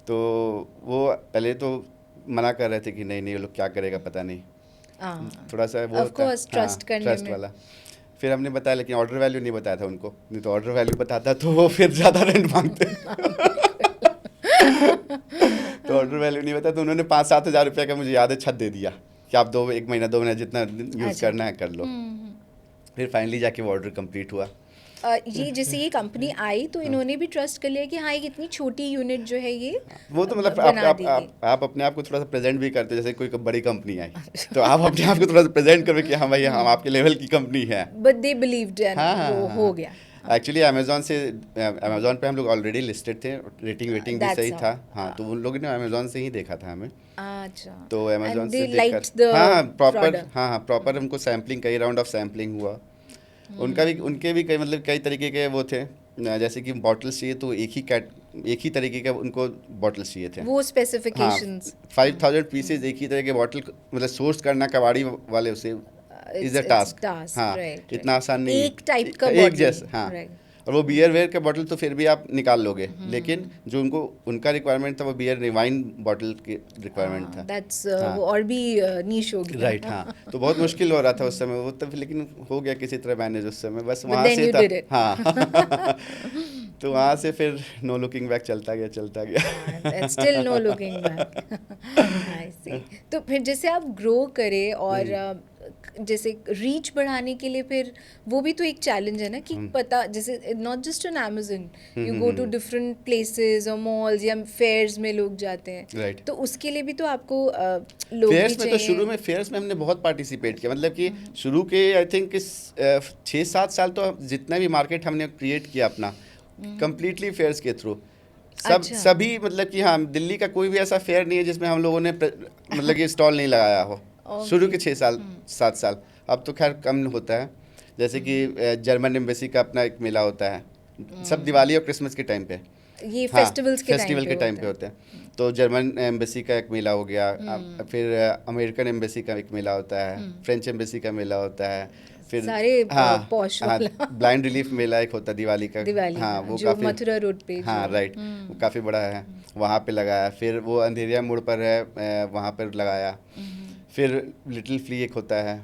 तो वो पहले तो मना कर रहे थे कि नहीं नहीं, ये लोग क्या करेगा पता नहीं, थोड़ा सा वो ऑफ कोर्स हाँ, ट्रस्ट करने ट्रस्ट में। वाला। फिर हमने बताया, लेकिन ऑर्डर वैल्यू नहीं बताया था उनको, नहीं तो ऑर्डर वैल्यू बताता तो वो फिर ज़्यादा रेंट मांगते। तो ऑर्डर वैल्यू नहीं बताया, तो उन्होंने 5-7 हज़ार रुपये का, मुझे याद है, छत दे दिया कि आप 1 महीना 2 महीना जितना यूज़ अच्छा। करना है कर लो। फिर फाइनली जाके वो ऑर्डर कंप्लीट हुआ। ये जैसे ये कंपनी आई तो इन्होंने भी ट्रस्ट कर लिया कि हाँ, एक इतनी छोटी यूनिट जो है ये वो तो मतलब बना देगी। आप अपने आप को थोड़ा सा प्रेजेंट भी करते हो, जैसे कोई बड़ी कंपनी आई तो आप अपने आप को थोड़ा सा प्रेजेंट करो कि हाँ भाई, हम आपके लेवल की कंपनी है। बट दे बिलीव्ड एंड हाँ हाँ वो हाँ हो हाँ। गया। एक्चुअली अमेजोन पे हम लोग ऑलरेडी लिस्टेड थे, रेटिंग वेटिंग भी That's सही how. था। हाँ, तो उन लोगों ने अमेजोन से ही देखा था हमें, अच्छा। तो अमेजोन एंड से दे देखकर लाइक्ड द हाँ प्रॉपर, प्रोडक्ट। हाँ हाँ प्रॉपर हमको सैम्पलिंग, कई राउंड ऑफ सैम्पलिंग हुआ। उनके भी कई मतलब कई तरीके के वो थे, जैसे कि बॉटल्स चाहिए तो एक ही तरीके का उनको बॉटल्स चाहिए थे। वो हाँ, स्पेसिफिकेशंस 5,000 पीसेज एक ही तरह के बॉटल मतलब सोर्स करना कबाड़ी वाले उसे इज अ टास्क। टास्क, हाँ, राइट। इतना आसान नहीं है। एक टाइप का एक बॉटल, जैसा, हाँ। राइट। और वो बियर वेयर के बॉटल तो फिर भी आप निकाल लोगे, लेकिन जो उनका रिक्वायरमेंट था वो बियर वाइन बॉटल की रिक्वायरमेंट था। दैट्स हाँ, वो और भी नीश हो गया। राइट, हाँ, तो बहुत मुश्किल हो रहा था उस समय वो तब, लेकिन हो गया किसी तरह मैनेज उस समय, बस But वहाँ then से you था। did it. हाँ। तो वहाँ से फिर नो लुकिंग बैक, चलता गया चलता गया। And still no looking back. I see. तो फिर जैसे आप ग्रो करें और जैसे रीच बढ़ाने के लिए फिर वो भी तो एक चैलेंज है ना कि पता, जैसे not just on Amazon, you go to different places और मॉल्स या फेयर्स में लोग जाते हैं, राइट। तो उसके लिए भी तो आपको लोग भी फेयर्स में तो शुरू चाहिए। में फेयर्स में हमने बहुत पार्टिसिपेट किया, मतलब कि शुरू के आई थिंक 6-7 साल तो जितना भी मार्केट हमने क्रिएट किया अपना, कंप्लीटली फेयर्स के थ्रू। अच्छा। सभी मतलब कि हाँ, दिल्ली का कोई भी ऐसा फेयर नहीं है जिसमें हम लोगों ने मतलब कि स्टॉल नहीं लगाया हो। शुरू के 6-7 साल, अब तो खैर कम होता है। जैसे कि जर्मन एम्बेसी का अपना एक मेला होता है, सब दिवाली और क्रिसमस के टाइम पे। ये हाँ, फेस्टिवल्स के फेस्टिवल के टाइम पे होते हैं। तो जर्मन एम्बेसी का एक मेला हो गया, फिर अमेरिकन एम्बेसी का एक मेला होता है, फ्रेंच एम्बेसी का मेला होता है, फिर सारे हाँ पॉश हाँ, वाला। ब्लाइंड रिलीफ मेला एक होता है दिवाली का। दिवाली हाँ, का वो जो काफ़ी, मथुरा रोड पे हाँ जो राइट, वो काफ़ी बड़ा है, वहाँ पे लगाया। फिर वो अंधेरिया मोड़ पर है, वहाँ पर लगाया। फिर लिटिल फ्ली एक होता है,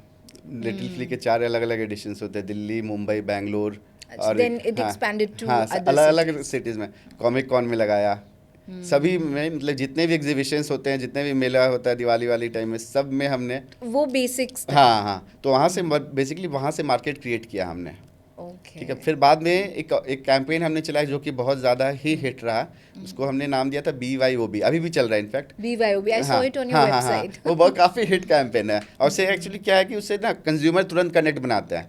लिटिल फ्ली के 4 अलग अलग एडिशंस होते हैं, दिल्ली, मुंबई, बैंगलोर, अच्छा, then it expanded to other अलग अलग cities. सिटीज़ में। कॉमिक कॉन में लगाया, सभी में, मतलब जितने भी एग्जीबिशंस होते हैं, जितने भी मेला होता है दिवाली वाली टाइम में, सब में हमने, वो बेसिक्स हाँ हाँ, तो वहाँ से बेसिकली वहाँ से मार्केट क्रिएट किया हमने। ओके। ठीक है, फिर बाद में एक कैंपेन हमने चलाया जो कि बहुत ज़्यादा ही हिट रहा, उसको हमने नाम दिया था BYOB, अभी भी चल रहा है in fact. BYOB, I saw it on your हाँ, website. वो बहुत काफ़ी हिट कैंपेन है, और उससे एक्चुअली क्या है कि उससे ना कंज्यूमर तुरंत कनेक्ट बनाते हैं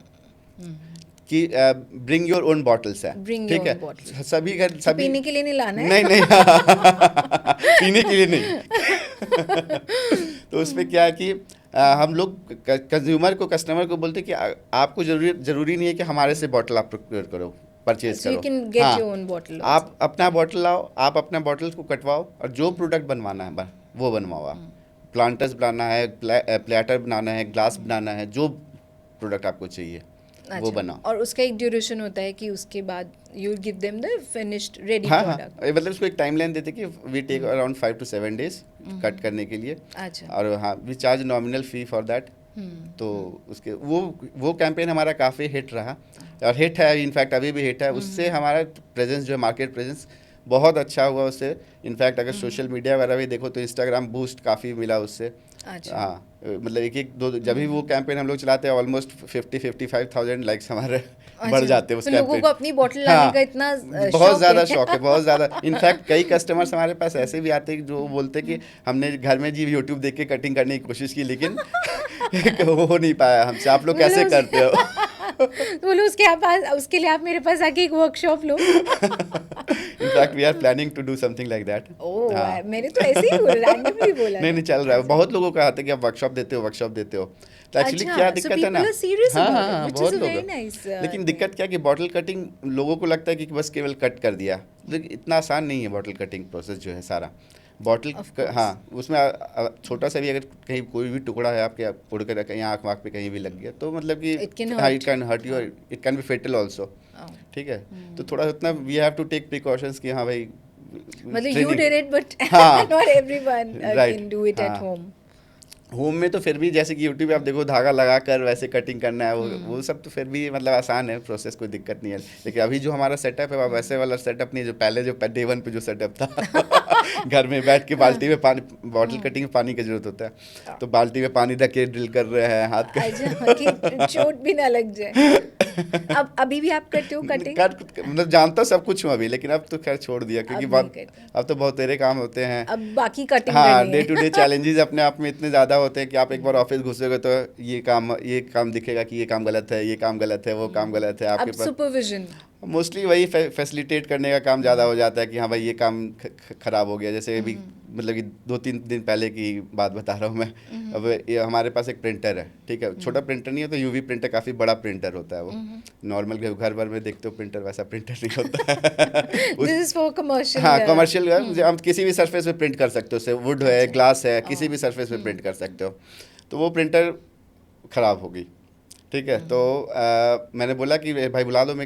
कि ब्रिंग योर ओन बॉटल्स है, Bring ठीक your है, own bottles. सभी घर तो सभी, पीने के लिए नहीं लाना है? नहीं नहीं पीने के लिए नहीं। तो उसमें क्या है कि हम लोग कंज्यूमर को, कस्टमर को बोलते हैं कि आपको जरूरी नहीं है कि हमारे से बॉटल आप प्रोक्योर करो, परचेज So you करो, can get your own bottle also. आप अपना बॉटल लाओ, आप अपना बॉटल को कटवाओ, और जो प्रोडक्ट बनवाना है वो बनवाओ आप। प्लांटर्स बनाना है, प्लेटर बनाना है, ग्लास बनाना है, जो प्रोडक्ट आपको चाहिए वो अच्छा, बनाओ। और उसका एक ड्यूरेशन होता है कि उसके बाद you give them the finished ready हाँ हाँ, प्रोडक्ट। मतलब उसको एक टाइम लाइन देते कि we take around 5 to 7 days cut करने के लिए, अच्छा। और हाँ we charge nominal fee for that. तो उसके वो कैंपेन हमारा काफ़ी हिट रहा, और हिट है, इनफैक्ट अभी भी हिट है। उससे हमारा प्रेजेंस जो है, मार्केट प्रेजेंस बहुत अच्छा हुआ उससे। इनफैक्ट अगर सोशल मीडिया वगैरह भी देखो तो इंस्टाग्राम बूस्ट काफ़ी मिला उससे। अच्छा। हाँ, मतलब एक दो, जब भी वो कैंपेन हम लोग चलाते हैं, ऑलमोस्ट 50-55,000 लाइक्स हमारे बढ़ जाते हैं उस तो लोगों कैंपेन। को अपनी बॉटल लाने का इतना बहुत ज़्यादा शौक है, बहुत ज़्यादा। इनफैक्ट कई कस्टमर्स हमारे पास ऐसे भी आते हैं जो बोलते हैं कि हमने घर में जी यूट्यूब देख के कटिंग करने की कोशिश की, लेकिन हो नहीं पाया हमसे, आप लोग कैसे करते हो? तो बोलो उसके लिए आप मेरे पास आके एक वर्कशॉप लो। In fact we are planning to do something like that. Oh, मैंने तो ऐसे ही रैंडमली बोला। नहीं नहीं, चल रहा है। बहुत लोगों का आता है कि आप वर्कशॉप देते हो। तो एक्चुअली अच्छा, क्या so दिक्कत है ना, people are serious हाँ about हाँ it, हाँ, which is बहुत a लोग very हैं। nice, लेकिन thing. दिक्कत क्या है कि बॉटल कटिंग लोगों को लगता है कि बस केवल कट कर दिया, लेकिन इतना आसान नहीं है बॉटल कटिंग प्रोसेस जो है सारा। Bottle Of course. हाँ, उसमें छोटा सा भी अगर कहीं कोई भी टुकड़ा है आपके उड़ कर कहीं आँख वाँख पे कहीं भी लग गया, तो मतलब कि It can हाँ, hurt. It can hurt you, it can be fatal also. Oh. ठीक है, तो थोड़ा उतना we have to take precautions कि हाँ भाई, मतलब you did it, but हाँ, not everyone right, can do it at हाँ। home. होम में तो फिर भी जैसे कि यूट्यूब पे आप देखो, धागा लगा कर वैसे कटिंग करना है, वो सब तो फिर भी मतलब आसान है प्रोसेस, कोई दिक्कत नहीं है। लेकिन अभी जो हमारा सेटअप है, वैसे वाला सेटअप नहीं, जो पहले जो डे 1 पे जो सेटअप था घर में बैठ के बाल्टी में पानी, बॉटल कटिंग में पानी की जरूरत होता है, तो बाल्टी में पानी रख के ड्रिल कर रहे हैं हाथ का। अच्छा, कि चोट भी ना लग जाए। अब अभी भी आप करते हो कटिंग? मतलब जानता सब कुछ हूँ अभी, लेकिन अब तो खैर छोड़ दिया, क्योंकि अब नहीं करते। अब तो बहुत तेरे काम होते हैं। अब बाकी कटिंग हाँ, करनी डे है। टू डे चैलेंजेस अपने आप में इतने ज़्यादा होते हैं कि आप एक बार ऑफिस घुसेगा तो ये काम दिखेगा कि ये काम गलत है, ये काम गलत है, वो काम गलत है आपके अब पास। सुपरविजन। मोस्टली वही फैसिलिटेट करने का काम ज़्यादा हो जाता है कि हाँ भाई ये काम ख़राब हो गया। जैसे अभी मतलब कि 2-3 दिन पहले की बात बता रहा हूँ मैं। अब ये हमारे पास एक प्रिंटर है, ठीक है, छोटा प्रिंटर नहीं है, तो यूवी प्रिंटर, काफ़ी बड़ा प्रिंटर होता है वो। नॉर्मल घर भर में देखते हो प्रिंटर, वैसा प्रिंटर नहीं होता है। This is for commercial. हाँ, कमर्शियल, हम किसी भी सरफेस पे प्रिंट कर सकते हो, उससे वुड है, ग्लास है, किसी भी सरफेस पे प्रिंट कर सकते हो। तो वो प्रिंटर ख़राब हो गई, ठीक है, तो मैंने बोला कि भाई बुला दो,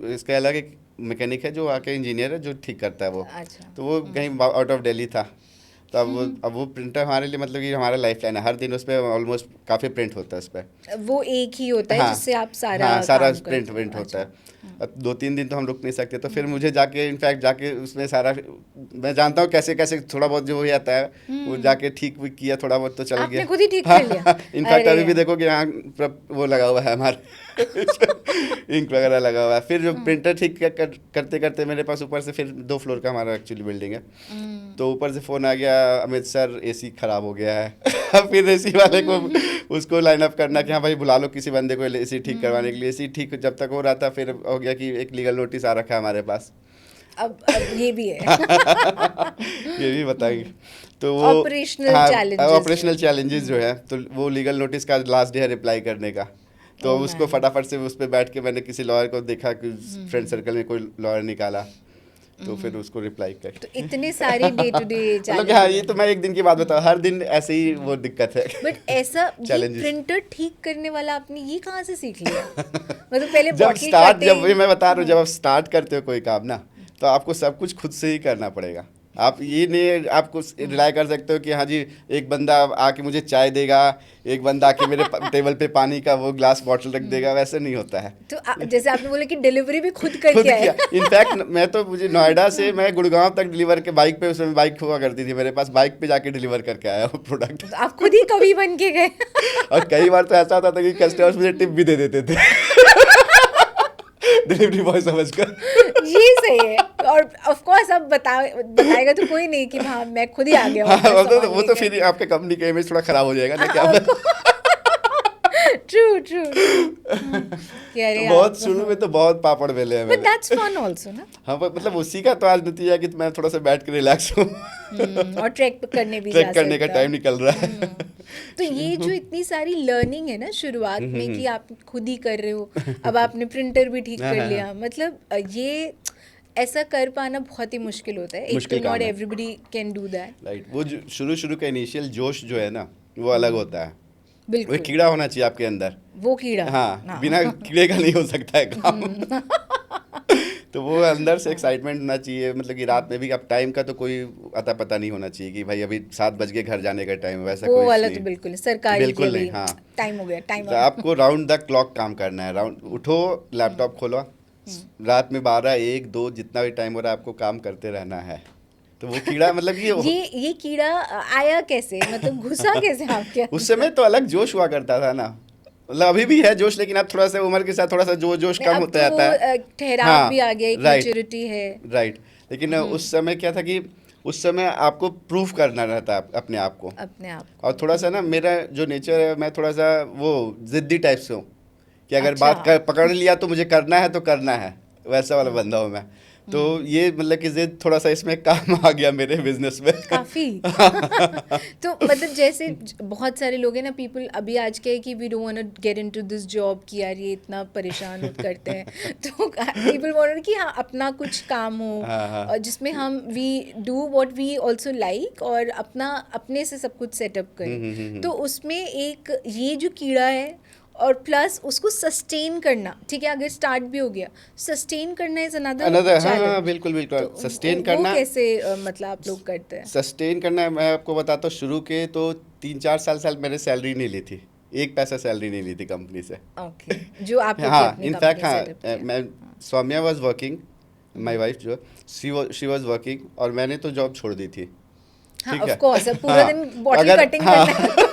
इसका अलग एक मैकेनिक है जो आके इंजीनियर है जो ठीक करता है वो। अच्छा। तो वो कहीं आउट ऑफ दिल्ली था, तो अब वो प्रिंटर हमारे लिए मतलब कि हमारा लाइफ लाइन है, हर दिन उस पर ऑलमोस्ट काफ़ी प्रिंट होता है उस पर। वो एक ही होता है हाँ, जिससे आप सारा हाँ, सारा काम प्रिंट करते हो। होता है। अब 2-3 दिन तो हम रुक नहीं सकते, तो फिर मुझे जाके इनफैक्ट जाके उसमें सारा, मैं जानता हूँ कैसे कैसे थोड़ा बहुत जो हो जाता है, वो जाके ठीक भी किया, थोड़ा बहुत तो चल आपने गया। खुद ही ठीक कर लिया? इनफैक्ट अरे अभी भी देखोगे यहाँ वो लगा हुआ है हमारे इंक वगैरह लगा हुआ है। फिर जो प्रिंटर ठीक करते करते मेरे पास ऊपर से, फिर 2 फ्लोर का हमारा एक्चुअली बिल्डिंग है, तो ऊपर से फ़ोन आ गया, अमित सर एसी ख़राब हो गया है। फिर एसी वाले को उसको लाइन अप करना कि हाँ भाई बुला लो किसी बंदे को एसी ठीक करवाने के लिए। एसी ठीक जब तक हो रहा था, फिर हो गया कि एक लीगल नोटिस आ रखा है हमारे पास। अब ये भी है। ये भी बताइए। तो वो ऑपरेशनल चैलेंजेस, ऑपरेशनल चैलेंजेस जो है, तो वो लीगल नोटिस का लास्ट डे है रिप्लाई करने का, तो Oh उसको man. फटाफट से उस पर बैठ के मैंने किसी लॉयर को देखा कि फ्रेंड सर्कल में कोई लॉयर निकाला, तो फिर उसको रिप्लाई कर। तो इतने सारे डे टू डे मतलब कि हाँ, ये तो मैं एक दिन की बात बताऊँ, हर दिन ऐसे ही वो दिक्कत है। बट ऐसा ये Challenges. प्रिंटर ठीक करने वाला आपने ये कहाँ से सीख लिया? मतलब पहले जब bottle स्टार्ट, cutting- जब मैं बता रहा हूँ, जब आप स्टार्ट करते हो कोई काम ना, तो आपको सब कुछ खुद से ही करना पड़ेगा। आप ये नहीं आपको रिलाई कर सकते हो कि हाँ जी एक बंदा आके मुझे चाय देगा, एक बंदा आके मेरे टेबल पे पानी का वो ग्लास बॉटल रख देगा, वैसे नहीं होता है। तो जैसे आपने बोला कि डिलीवरी भी खुद खुद करके आए। किया। इनफैक्ट मैं तो मुझे नोएडा से मैं गुड़गांव तक डिलीवर के बाइक पे, उसमें बाइक हुआ करती थी मेरे पास, बाइक पे जाके डिलीवर करके आया वो प्रोडक्ट। तो आप खुद ही कवि बन के गए। और कई बार तो ऐसा होता था कि कस्टमर्स मुझे टिप भी दे देते थे डिलीवरी बॉय समझकर। ये सही है। और ऑफ कोर्स अब बताएगा तो कोई नहीं कि हाँ मैं खुद ही आ गया हूँ हाँ, अपना वो सामान तो लेके। फिर आपके कंपनी का इमेज थोड़ा खराब हो जाएगा ना, क्या ट्रू ट्रू कि अरे बहुत शुरू में तो बहुत पापड़ बेले हैं बट मैंने। दैट्स फन आल्सो ना। हाँ मतलब उसी का तो आज नतीजा है कि मैं थोड़ा सा बैठ के रिलैक्स हूँ। और ट्रैक करने भी जा ट्रैक करने का सकता टाइम निकल रहा है। तो ये जो इतनी सारी लर्निंग है ना शुरुआत में कि आप खुद ही कर रहे हो, अब आपने प्रिंटर भी ठीक कर लिया, मतलब ये ऐसा कर पाना बहुत ही मुश्किल होता है। एक मुश्किल तो काम नॉट है। Everybody can do that. Right, वो शुरू का इनिशियल जोश जो है ना वो अलग होता है। वो बिल्कुल एक कीड़ा होना चाहिए आपके अंदर। वो कीड़ा। हाँ, बिना कीड़े का नहीं हो सकता है काम। तो वो अंदर से एक्साइटमेंट होना चाहिए, मतलब कि रात में भी आप टाइम का तो कोई अता पता नहीं होना चाहिए कि भाई अभी 7 बज के घर जाने का टाइम है, वैसा वो कोई वाला नहीं। तो बिल्कुल सरकारी बिल्कुल के नहीं, भी हाँ। टाइम हो गया, टाइम तो आपको राउंड द क्लॉक काम करना है। राउंड उठो, लैपटॉप खोलो, रात में 12, 1, 2 जितना भी टाइम हो रहा है आपको काम करते रहना है। तो वो कीड़ा मतलब कि ये कीड़ा आया कैसे, मतलब घुसा कैसे आपके अंदर? उस समय तो अलग जोश हुआ करता था ना, मतलब अभी भी है जोश, लेकिन अब थोड़ा सा उम्र के साथ थोड़ा सा जोश कम अब होता तो जाता है। ठहराव हाँ, भी आ गया, एक राइट, मैच्योरिटी है। राइट। लेकिन उस समय क्या था कि उस समय आपको प्रूफ करना रहता है अपने आप को। अपने आप और थोड़ा सा ना मेरा जो नेचर है, मैं थोड़ा सा वो जिद्दी टाइप से हूँ कि अगर अच्छा। बात पकड़ लिया तो मुझे करना है तो करना है, वैसा वाला बंदा हूँ मैं। तो ये मतलब कि जिद थोड़ा सा इसमें काम आ गया मेरे बिजनेस में। काफी। तो मतलब जैसे बहुत सारे लोग हैं ना, पीपल अभी आज के है कि we don't want to get into this job, कि यार ये इतना परेशान करते हैं। तो पीपल वांट कि हाँ अपना कुछ काम हो और जिसमें हम we do what we also like, और अपना अपने से सब कुछ सेटअप करें। तो उसमें एक ये जो कीड़ा है, और प्लस उसको सस्टेन करना, ठीक है अगर स्टार्ट भी हो गया, सस्टेन करना इज अनदर हाँ, चैलेंज। बिल्कुल बिल्कुल। तो सस्टेन वो करना कैसे मतलब आप लोग करते हैं? सस्टेन करना है, मैं आपको बताता हूँ। शुरू के तो 3-4 साल मैंने सैलरी नहीं ली थी, 1 पैसा सैलरी नहीं ली थी कंपनी से। ओके, जो आप लोग की हाँ, अपनी इनफैक्ट कंपनी हाँ, सेटअप की है। मैं Saumya was working, my wife जो शी वाज वर्किंग, और मैंने तो जॉब छोड़ दी थी। हाँ ठीक ऑफ है, कोर्स, अब पूरा हाँ, दिन बॉटल अगर कटिंग हाँ करना है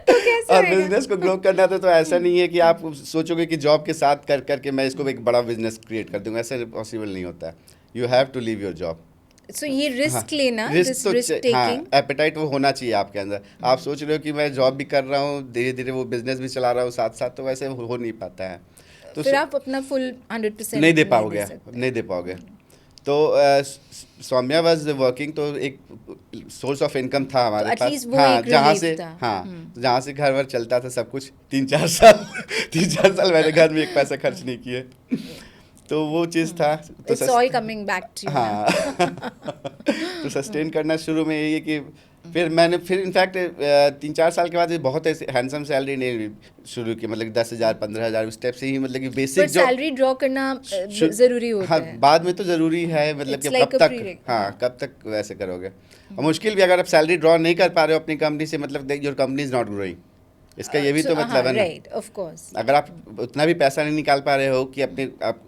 तो कैसे और होएगा? बिजनेस को ग्रो करना था, तो ऐसा नहीं है कि आप सोचोगे कि जॉब के साथ कर करके मैं इसको एक बड़ा बिजनेस क्रिएट कर दूंगा, ऐसा पॉसिबल नहीं होता है। You have to leave your job. So ये रिस्क लेना, रिस्क दिस तो रिस्क हाँ, टेकिंग। एपेटाइट वो होना चाहिए आपके अंदर। आप सोच रहे हो कि मैं जॉब भी कर रहा हूँ, धीरे धीरे वो बिजनेस भी चला रहा हूँ साथ साथ, तो वैसे हो नहीं पाता है। तो फिर आप अपना फुल 100% नहीं दे दे पाओगे, सकते। नहीं दे पाओगे। तो सौम्या वाज वर्किंग, तो एक सोर्स ऑफ इनकम था हमारे at पास। least वो हाँ, एक जहाँ relief से था। हाँ, तो जहाँ से घर वर चलता था सब कुछ। 3-4 साल 3-4 साल मैंने घर में 1 पैसा खर्च नहीं किए। तो वो चीज़ था। तो it's all coming back to you. हाँ तो सस्टेन करना शुरू में यही है कि फिर इनफैक्ट 3-4 साल के बाद बहुत ऐसे हैंडसम सैलरी नहीं शुरू की, मतलब 10,000 15,000 उस टाइप से ही, मतलब कि पर बेसिक जो सैलरी ड्रॉ करना जरूरी होता हाँ, है। बाद में तो ज़रूरी है, मतलब It's कि like कब a तक prereq, हाँ, कब तक वैसे करोगे। और मुश्किल भी, अगर आप सैलरी ड्रॉ नहीं कर पा रहे हो अपनी कंपनी से, मतलब your company is not growing, इसका ये भी तो मतलब है ना। Right, of course. अगर आप उतना भी पैसा नहीं निकाल पा रहे हो कि आप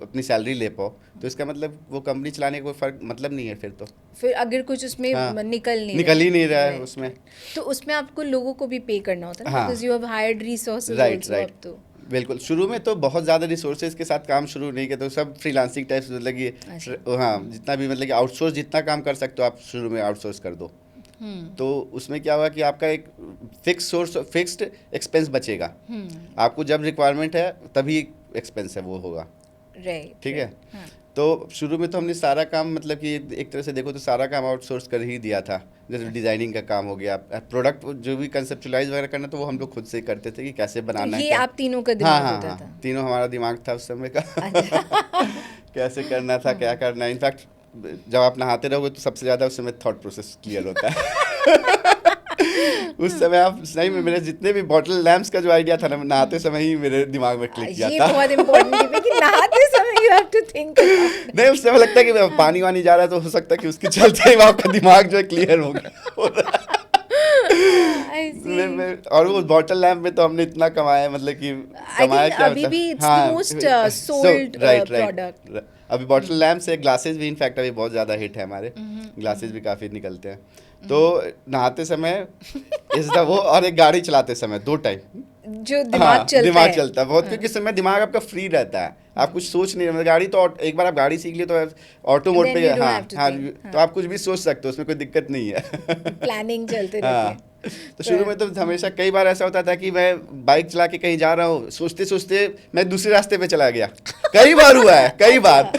अपनी सैलरी ले पाओ, तो इसका मतलब वो कंपनी चलाने का कोई फर्क मतलब नहीं है फिर तो। फिर अगर कुछ उसमें हाँ, निकल ही नहीं रहा है Right, उसमें। right. तो उसमें आपको लोगों को भी पे करना होता है ना, हाँ, because you have hired resources right also. Right, अब तो बिल्कुल। शुरू में तो बहुत ज़्यादा रिसोर्सेज के साथ काम शुरू नहीं किया, तो सब फ्रीलांसिंग टाइप, मतलब कि हाँ, जितना भी मतलब कि आउटसोर्स जितना काम कर सकते हो आप शुरू में आउटसोर्स कर दो। तो उसमें क्या हुआ कि आपका एक फिक्स्ड एक्सपेंस बचेगा। आपको जब रिक्वायरमेंट है तभी एक्सपेंस है वो होगा। राइट, ठीक है। तो शुरू में तो हमने सारा काम, मतलब कि एक तरह से देखो तो सारा काम आउटसोर्स कर ही दिया था। जैसे डिजाइनिंग का काम हो गया, प्रोडक्ट जो भी कंसेप्चुलाइज वगैरह करना, तो वो हम लोग खुद से ही करते थे कि कैसे बनाना है, ये क्या। आप तीनों का हाँ दिमाग हाँ होता हाँ, था। तीनों हमारा दिमाग था उस समय का कैसे करना था, क्या करना है। इनफैक्ट जब आप नहाते रहोगे तो सबसे ज़्यादा उस समय थॉट प्रोसेस क्लियर होता है उस समय आप सही में मेरे जितने भी बॉटल लैम्प्स का जो आइडिया था ना, नहाते समय ही मेरे दिमाग में क्लिक किया ये था। बहुत इम्पोर्टेंट है कि नहाते समय you have to think about नहीं, उस समय लगता है कि पानी वानी जा रहा है तो हो सकता है कि उसके चलते ही आपका दिमाग जो है क्लियर हो गया। आई सी। और वो बॉटल लैम्प में तो हमने इतना कमाया है, मतलब कि आई कमाया थिंक क्या अभी मतलब, भी इट्स हाँ, द मोस्ट सोल्ड प्रोडक्ट। अभी बॉटल लैम्प से ग्लासेस भी इनफैक्ट अभी बहुत ज़्यादा हिट है हमारे, ग्लासेस भी काफ़ी निकलते हैं। तो नहाते समय इस द वो, और एक गाड़ी चलाते समय, 2 टाइम जो दिमाग चलता दिमाग है। चलता है बहुत, क्योंकि इस समय दिमाग आपका फ्री रहता है, आप कुछ सोच नहीं रहे। गाड़ी तो एक बार आप गाड़ी सीख लिए तो ऑटो मोड Then पे, you don't हाँ have to हाँ, think, तो आप कुछ भी सोच सकते हो, उसमें कोई दिक्कत नहीं है। प्लानिंग चलते रहती हाँ, है। तो शुरू में तो हमेशा कई बार ऐसा होता था कि मैं बाइक चला के कहीं जा रहा हूँ, सोचते सोचते मैं दूसरे रास्ते पे चला गया। कई बार हुआ है, कई बार।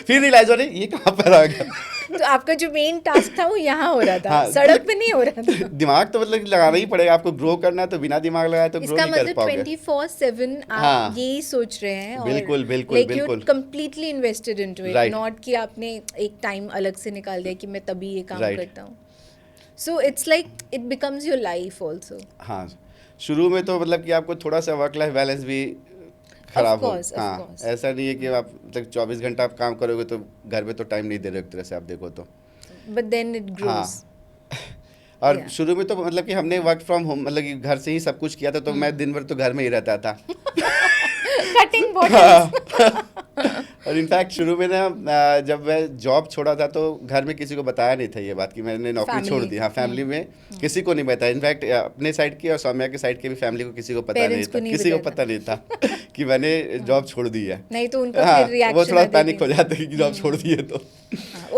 फिर रियलाइज हो रही ये कहाँ पर आ गया। तो आपका जो मेन टास्क था वो यहाँ हो रहा था, हाँ, सड़क पे नहीं हो रहा था। दिमाग तो मतलब लगाना ही पड़ेगा, आपको ग्रो करना है तो बिना दिमाग लगाए तो ग्रो इसका नहीं कर मतलब पाओगे। 24/7 आप हाँ, यही सोच रहे हैं, और बिल्कुल, बिल्कुल, लाइक यू बिल्कुल। Completely invested into it, Right. Not कि आपने एक टाइम अलग से निकाल दिया कि मैं तभी ये काम Right. करता हूँ। So it's like it becomes your life also. हाँ, शुरू में तो मतलब कि आपको थोड़ा सा वर्क लाइफ बैलेंस भी खराब हो। course, of हाँ, course. ऐसा नहीं है कि आप मतलब 24 घंटा आप काम करोगे तो घर में तो टाइम नहीं दे रहे हो, एक तरह से आप देखो तो। बट देन इट हाँ, ग्रोज। और Yeah. शुरू में तो मतलब कि हमने वर्क फ्रॉम होम, मतलब कि घर से ही सब कुछ किया था, तो मैं दिन भर तो घर में ही रहता था। Cutting bottles. और इनफैक्ट शुरू में ना जब मैं जॉब छोड़ा था तो घर में किसी को बताया नहीं था ये बात कि मैंने नौकरी Family. छोड़ दी। हाँ, फैमिली में किसी को नहीं बताया। इनफैक्ट अपने साइड की और सौम्या के साइड के भी फैमिली को किसी को पता नहीं Parents को था, नहीं किसी को बताया पता नहीं था कि मैंने जॉब छोड़ दी है। नहीं तो उनका हाँ, फिर रिएक्शन वो थोड़ा पैनिक हो जाते हैं कि जॉब छोड़ दी है तो।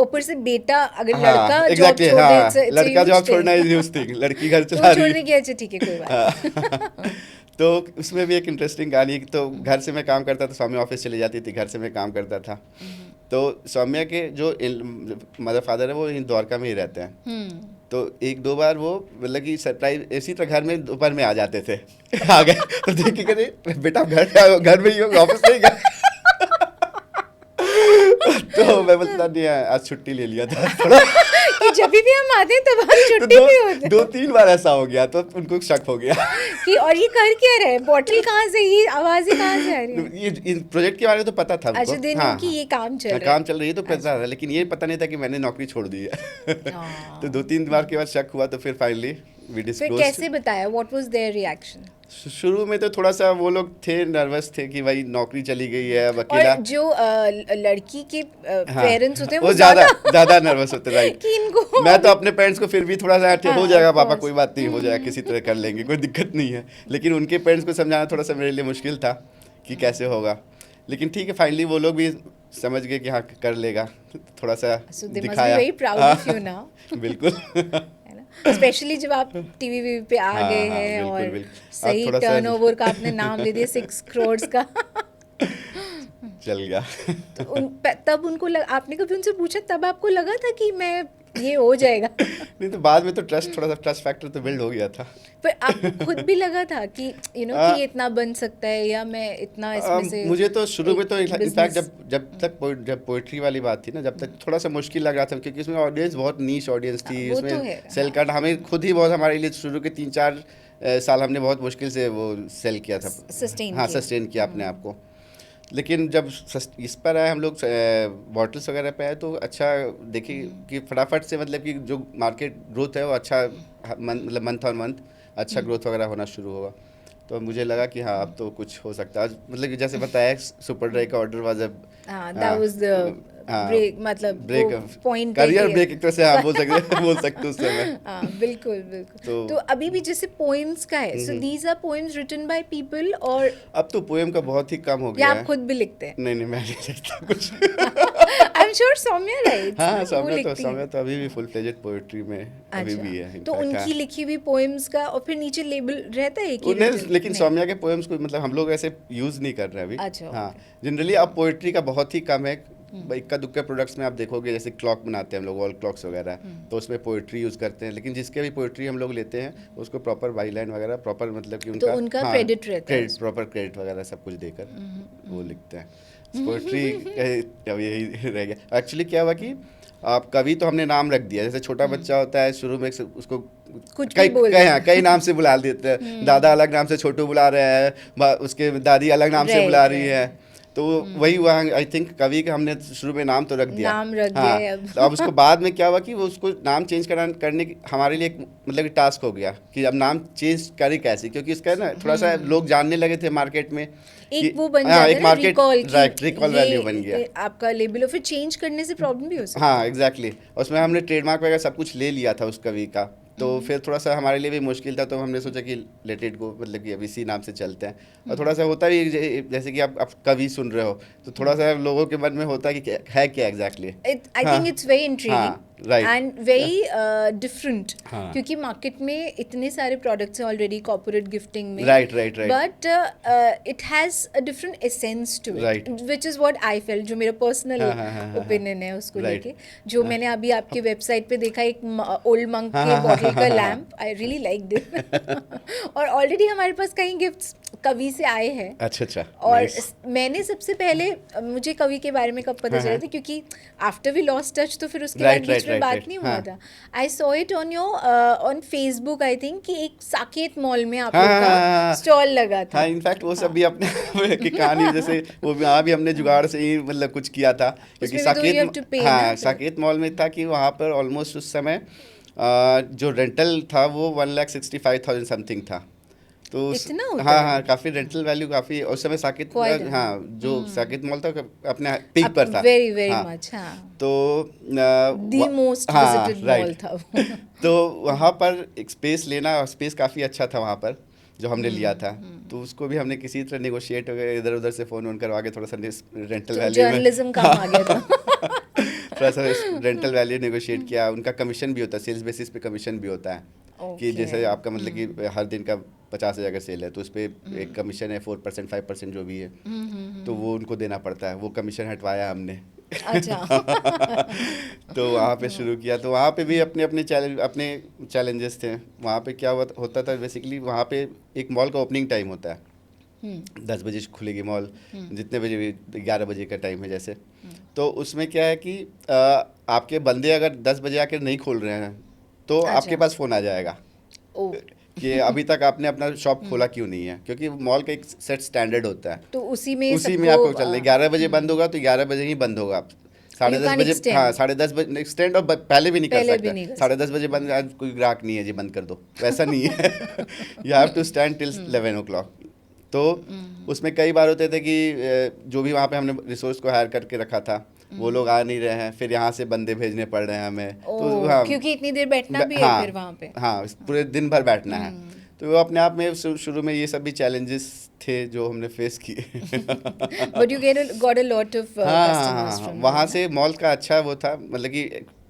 ऊपर से बेटा अगर हाँ, लड़का जॉब एग्जैक्टली, छोड़ दे, हाँ, it's a लड़का huge जॉब thing. छोड़ना इज ह्यूज थिंग, लड़की घर तो चला रही छोड़ने है। की, अच्छा ठीक है कोई बात नहीं। तो उसमें भी एक इंटरेस्टिंग कहानी है कि तो घर से मैं काम करता था, सौम्या ऑफिस चली जाती थी, घर से मैं काम करता था। तो सौम्या के जो मदर फादर है वो द्वारका में ही रहते हैं। तो 1-2 बार वो मतलब कि सरप्राइज इसी तरह घर में दोपहर में आ जाते थे। आ गए तो देख के कहते बेटा घर में ही हो, ऑफिस नहीं गए। तो मैं बोलता नहीं आज छुट्टी ले लिया था थोड़ा। कि जब भी हम आते हैं तब हम तो छुट्टी भी होते हैं 2-3 बार ऐसा हो गया तो उनको शक हो गया। कि और ये कर क्या रहे, बॉटल कहाँ से, ये आवाजें कहाँ से आ रही है। ये प्रोजेक्ट के बारे में तो पता था अच्छा, उनको। दिन हाँ, कि ये काम चल रहा है। काम चल रही है तो पता था, लेकिन ये पता नहीं था कि मैंने नौकरी छोड़ दी है। हाँ। तो 2-3 बार के बाद शक हुआ तो फिर फाइनली वी फिर डिस्क्लोज। कैसे बताया, व्हाट वाज देयर रिएक्शन? शुरू में तो थोड़ा सा वो लोग थे, नर्वस थे कि भाई नौकरी चली गई है, अब अकेला। और जो लड़की के हाँ, पेरेंट्स होते हैं वो वो ज़्यादा नर्वस होते, राइट। कि इनको मैं तो अपने पेरेंट्स को फिर भी थोड़ा सा हाँ, हो जाएगा of पापा, course. कोई बात नहीं, हो जाएगा, किसी तरह कर लेंगे, कोई दिक्कत नहीं है। लेकिन उनके पेरेंट्स को समझाना थोड़ा सा मेरे लिए मुश्किल था कि कैसे होगा। लेकिन ठीक है, फाइनली वो लोग भी समझ गए कि हाँ कर लेगा। थोड़ा सा So they must be दिखाया। very proud of you now. बिल्कुल। है ना, स्पेशली जब आप टीवी पे आ हाँ, गए हाँ, हैं बिल्कुल, और बिल्कुल। और सही थोड़ा सा- टर्नओवर का आपने नाम ले दिया, 6 करोड़ का। चल गया। तो तब उनको आपने कभी उनसे पूछा, तब आपको लगा था कि मैं ये हो जाएगा? नहीं तो बाद में तो थोड़ा सा ट्रस्ट फैक्टर तो बिल्ड हो गया था। पर आपको खुद भी लगा था कि कि ये इतना बन सकता है, या मैं इतना इसमें से मुझे तो शुरू में तो एक इनफैक्ट business- जब पोइट्री वाली बात थी ना, जब तक थोड़ा सा मुश्किल लग रहा था, क्योंकि उसमें ऑडियंस बहुत नीश ऑडियंस थी। वो तो उसमें है, सेल कार्ड हमें खुद ही बहुत, हमारे लिए शुरू के 3-4 साल हमने बहुत मुश्किल से वो सेल किया था, sustain हाँ, किया। सस्टेन किया अपने आप को। लेकिन जब इस पर आए हम लोग, बॉटल्स वगैरह पे आए, तो अच्छा देखिए कि फटाफट से मतलब कि जो मार्केट ग्रोथ है वो अच्छा, मतलब मंथ ऑन मंथ अच्छा ग्रोथ वगैरह होना शुरू होगा। तो मुझे लगा कि हाँ अब तो कुछ हो सकता है। मतलब कि जैसे बताया, सुपर ड्राई का order was that was the break, मतलब ब्रेक, पॉइंट करियर ब्रेक एक तरह से, हाँ, बोल सकते उस समय। हाँ बिल्कुल बिल्कुल। तो- तो अभी भी जैसे पोएम्स का है, so these are poems written by people, और अब तो पोएम का बहुत ही कम हो या गया आप है। खुद भी लिखते हैं? नहीं नहीं, मैं नहीं लिखता कुछ। I am sure Saumya writes. हाँ, सौम्या तो अभी भी फुल फ्लेजेड पोएट्री में अभी भी है। तो in fact, उनकी हाँ। लिखी हुई पोएम्स का और फिर नीचे लेबल रहता है कि उन्हें, written? लेकिन नहीं। सौम्या के पोएम्स को मतलब हम लोग ऐसे यूज नहीं कर रहे हैं अभी। अच्छा, हाँ, जनरली अब पोएट्री का बहुत ही कम है। इक्का दुक्का प्रोडक्ट्स में आप देखोगे, जैसे क्लॉक बनाते हैं हम लोग, वॉल क्लॉक्स वगैरह, तो उसमें पोएट्री यूज करते हैं। लेकिन जिसके भी पोएट्री हम लोग लेते हैं उसको प्रॉपर बाईलाइन वगैरह, प्रॉपर मतलब कि तो उनका हाँ, credit रहता है क्रेडिट, प्रॉपर क्रेडिट वगैरह सब कुछ देकर वो लिखते हैं। पोएट्री अब यही रह गया। एक्चुअली क्या हुआ कि आप कवि तो हमने नाम रख दिया, जैसे छोटा बच्चा होता है शुरू में उसको कुछ भी बोल कई नाम से बुला देते हैं। दादा अलग नाम से छोटू बुला रहे हैं, उसके दादी अलग नाम से बुला रही है, तो वही हुआ। आई थिंक कवि का हमने शुरू में नाम तो रख दिया, नाम रख दिया है अब। तो अब उसको बाद में क्या हुआ कि वो उसको नाम चेंज करने की हमारे लिए एक मतलब टास्क हो गया कि अब नाम चेंज करें कैसे, क्योंकि उसका ना थोड़ा सा लोग जानने लगे थे मार्केट में, एक वो बन जाता है ना, रिकॉल, राइट, रिकॉल वैल्यू बन गया आपका लेबल, और फिर चेंज करने से प्रॉब्लम भी हो सकती है। हाँ एग्जैक्टली, उसमें हमने ट्रेडमार्क वगैरह सब कुछ ले लिया था उस कवि का, तो फिर थोड़ा सा हमारे लिए भी मुश्किल था, तो हमने सोचा कि लेट इट गो, मतलब कि अब इसी नाम से चलते हैं। और थोड़ा सा होता भी जैसे कि आप कवि सुन रहे हो, तो थोड़ा सा लोगों के मन में होता है कि है क्या exactly. I think it's very intriguing right. And very different, हाँ. क्योंकि मार्केट में इतने सारे प्रोडक्ट्स हैं ऑलरेडी कॉर्पोरेट गिफ्टिंग में, right, but it has a different essence to Right. It, which is what I felt, जो मेरा पर्सनल ओपिनियन है उसको Right. लेके। जो मैंने अभी आपकी वेबसाइट पे देखा, एक ओल्ड मंक के बॉटल का lamp, I really like this. और ऑलरेडी हमारे पास कई गिफ्ट्स कवि से आए हैं। अच्छा, और nice. मैंने सबसे पहले, मुझे कवि के बारे में कब पता चला था, क्योंकि आफ्टर वी लॉस्ट टच तो फिर उसके बाद बीच में बात नहीं हुआ था। I saw it on on Facebook, I think, कि एक साकेत मॉल में आप लोग का स्टॉल लगा था। हाँ, इनफैक्ट वो सब भी अपने की कहानी, जैसे वो वहाँ भी हमने जुगाड़ से ही मतलब कुछ किया था, क्योंकि साकेत मॉल में था कि वहाँ पर ऑलमोस्ट उस समय जो रेंटल था वो 1,65,000 समथिंग था, तो हाँ, काफी रेंटल वैल्यू काफी उस समय साकेत, हाँ, जो साकेत मॉल था अपने पीक पर था, वेरी मच, तो द मोस्ट विजिटेड मॉल था वो। तो वहाँ पर एक स्पेस लेना, स्पेस काफ़ी अच्छा था वहाँ पर जो हमने लिया था, तो उसको भी हमने किसी तरह नेगोशिएट वगैरह इधर उधर से फ़ोन करवा के थोड़ा सा रेंटल वैल्यू में, जर्नलिज्म काम आ गया था। थोड़ा सा रेंटल वैल्यू नेगोशिएट किया। उनका कमीशन भी होता है, सेल्स बेसिस पे कमीशन भी होता है, कि जैसे आपका मतलब कि हर दिन का 50,000 का सेल है तो उस पर एक कमीशन है 4% 5% जो भी है, तो वो उनको देना पड़ता है, वो कमीशन हटवाया हमने। अच्छा। तो वहाँ पे शुरू किया, तो वहाँ पे भी अपने चैलेंजेस थे। वहाँ पे क्या होता था बेसिकली, वहाँ पे एक मॉल का ओपनिंग टाइम होता है, 10 बजे खुलेगी मॉल, जितने बजे भी 11 बजे का टाइम है जैसे, तो उसमें क्या है कि आपके बंदे अगर 10 बजे आकर नहीं खोल रहे हैं तो आपके पास फ़ोन आ जाएगा कि अभी तक आपने अपना शॉप खोला क्यों नहीं है, क्योंकि मॉल का एक सेट स्टैंडर्ड होता है, तो उसी में आपको चल रहा है। 11 बजे बंद होगा तो 11 बजे ही बंद होगा, 10:30 बजे, हाँ 10:30 बजे एक्सटेंड, और पहले भी नहीं कर सकते, 10:30 बजे बंद, आज कोई ग्राहक नहीं है जी बंद कर दो, वैसा नहीं है। You have to stand till 11 o'clock। तो उसमें कई बार होते थे कि जो भी वहाँ पे हमने रिसोर्स को हायर करके रखा था वो लोग आ नहीं रहे हैं, फिर यहाँ से बंदे भेजने पड़ रहे हैं हमें, तो हाँ, क्योंकि इतनी देर बैठना भी है फिर वहाँ पे, हाँ पूरे दिन भर बैठना है, तो वो अपने आप में शुरू में ये सब भी चैलेंजेस थे जो हमने फेस किए। But you got a lot of customers from वहाँ से। मॉल का अच्छा वो था, मतलब कि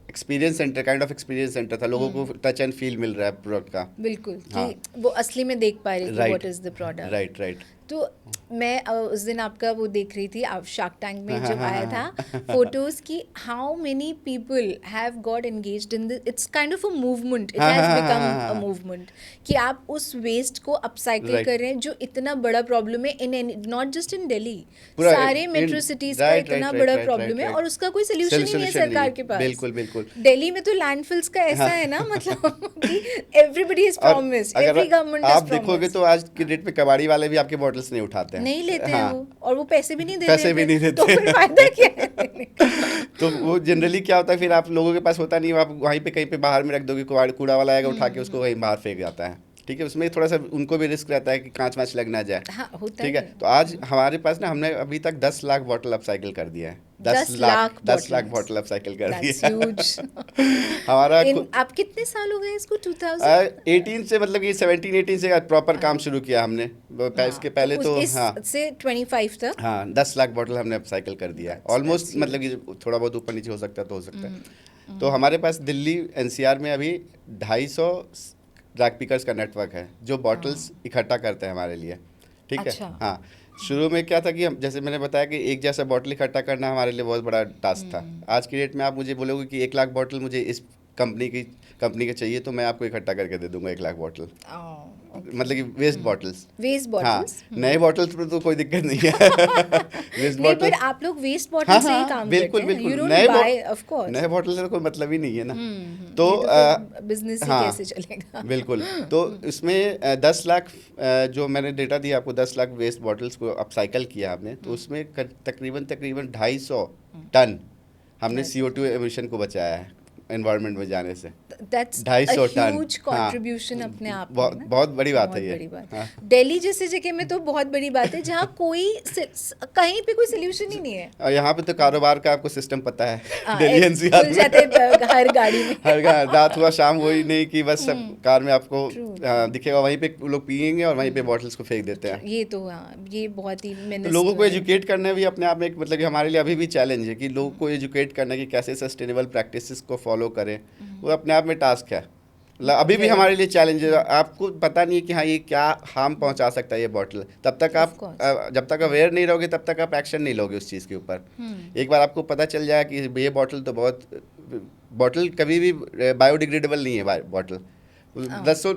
experience centre, kind of experience centre था, लोगों को टच एंड फील मिल रहा है प्रोडक्ट का, बिल्कुल, कि वो असली में देख पा रहे कि what is the product. Right. तो मैं उस दिन आपका वो देख रही थी, आप शार्क टैंक में जब आया था, फोटोज की, how many people have got engaged in this, it's kind of a movement, it has become a movement, कि आप उस वेस्ट को अपसाइकिल कर रहे हैं, जो इतना बड़ा प्रॉब्लम है in not just in Delhi, सारे मेट्रो सिटीज का इतना बड़ा प्रॉब्लम है, और उसका कोई सोल्यूशन ही नहीं है सरकार के पास। बिल्कुल। दिल्ली में तो लैंडफिल्स का ऐसा है ना, मतलब कि everybody is promised, every government आप देखोगे तो आज की डेट में कबाड़ी वाले भी आपके बॉटल्स नहीं उठाते हैं, नहीं लेते हैं वो, और वो पैसे भी नहीं देते, तो फिर फायदा क्या है? तो वो जनरली क्या होता है, फिर आप लोगों के पास होता नहीं, आप वहीं पे कहीं पे बाहर में रख दोगे, कूड़ा वाला आएगा उठा के उसको वहीं बाहर फेंक जाता है, ठीक है, उसमें थोड़ा सा उनको भी रिस्क रहता है कि कांच वाँच लग ना जाए, ठीक है। तो आज हमारे पास ना, हमने अभी तक 10 लाख बॉटल अपसाइकिल कर दिया है, 10 लाख बॉटल अपसाइकिल कर दिया हमारा। आप कितने साल हो गए इसको? 2018 से, मतलब कि 17-18 से प्रॉपर काम शुरू किया हमने, इसके पहले तो हाँ से 25 तक, हाँ 10 लाख बॉटल हमने अपसाइकिल कर दिया है ऑलमोस्ट, मतलब कि थोड़ा बहुत ऊपर नीचे हो सकता है तो हो सकता है। तो हमारे पास दिल्ली NCR में अभी 250 ड्रैग पिकर्स का नेटवर्क है जो बॉटल्स इकट्ठा करते हैं हमारे लिए, ठीक है। हाँ, शुरू में क्या था कि हम, जैसे मैंने बताया कि एक जैसा बॉटल इकट्ठा करना हमारे लिए बहुत बड़ा टास्क था। आज की डेट में आप मुझे बोलोगे कि 1 लाख बॉटल मुझे इस कंपनी के चाहिए, तो मैं आपको इकट्ठा करके दे दूंगा 1 लाख बॉटल, मतलब कि वेस्ट बॉटल्स। वेस्ट हाँ, बॉटल्स। नए बॉटल्स पर तो कोई दिक्कत नहीं है। वेस्ट नहीं, बॉटल, पर आप लोग वेस्ट हाँ बॉटल से ही हाँ काम बिल्कुल करते हैं, बिल्कुल, you don't buy of course. नए बॉटल से तो कोई मतलब ही नहीं है ना। तो ये तो फिर बिजनेस ही हाँ कैसे चलेगा। बिल्कुल। तो इसमें 10 लाख जो मैंने डेटा दिया आपको, 10 लाख वेस्ट बॉटल्स को अपसाइकल किया हमने, तो उसमें तकरीबन तकरीबन 250 टन हमने That is- CO2 एमिशन को बचाया है एनवायरनमेंट में जाने से। That's a 250 टन, huge हाँ, contribution अपने आप में बहुत ना। बहुत बड़ी बात बहुत है ये। बड़ी बात। हाँ। दिल्ली जैसे जगह में तो बहुत बड़ी बात है जहाँ कोई कहीं पे कोई सोल्यूशन ही नहीं है। और यहाँ पे तो कारोबार का आपको सिस्टम पता है, हाँ, दिल्ली एनसीआर खुल में। जाते हैं हर गाड़ी में। हर रात हुआ शाम वही नहीं कि बस सब कार में आपको True, दिखेगा, वहीं पे लोग पियेंगे और वहीं पे बॉटल्स को फेंक देते हैं। ये तो हाँ, ये बहुत ही तो मेहनत लोगों को एजुकेट करना भी अपने आप में एक, मतलब कि हमारे लिए अभी भी चैलेंज है कि लोगों को एजुकेट करना कि कैसे सस्टेनेबल प्रैक्टिसेस को फॉलो करें, वो अपने आप में टास्क है। मतलब अभी भी हमारे लिए चैलेंज है। आपको पता नहीं है कि हाँ ये क्या हार्म पहुंचा सकता है ये बॉटल, तब तक आप जब तक अवेयर नहीं रहोगे तब तक आप एक्शन नहीं लोगे उस चीज़ के ऊपर। एक बार आपको पता चल जाए कि ये बॉटल तो बहुत, बॉटल कभी भी बायोडिग्रेडेबल नहीं है बॉटल,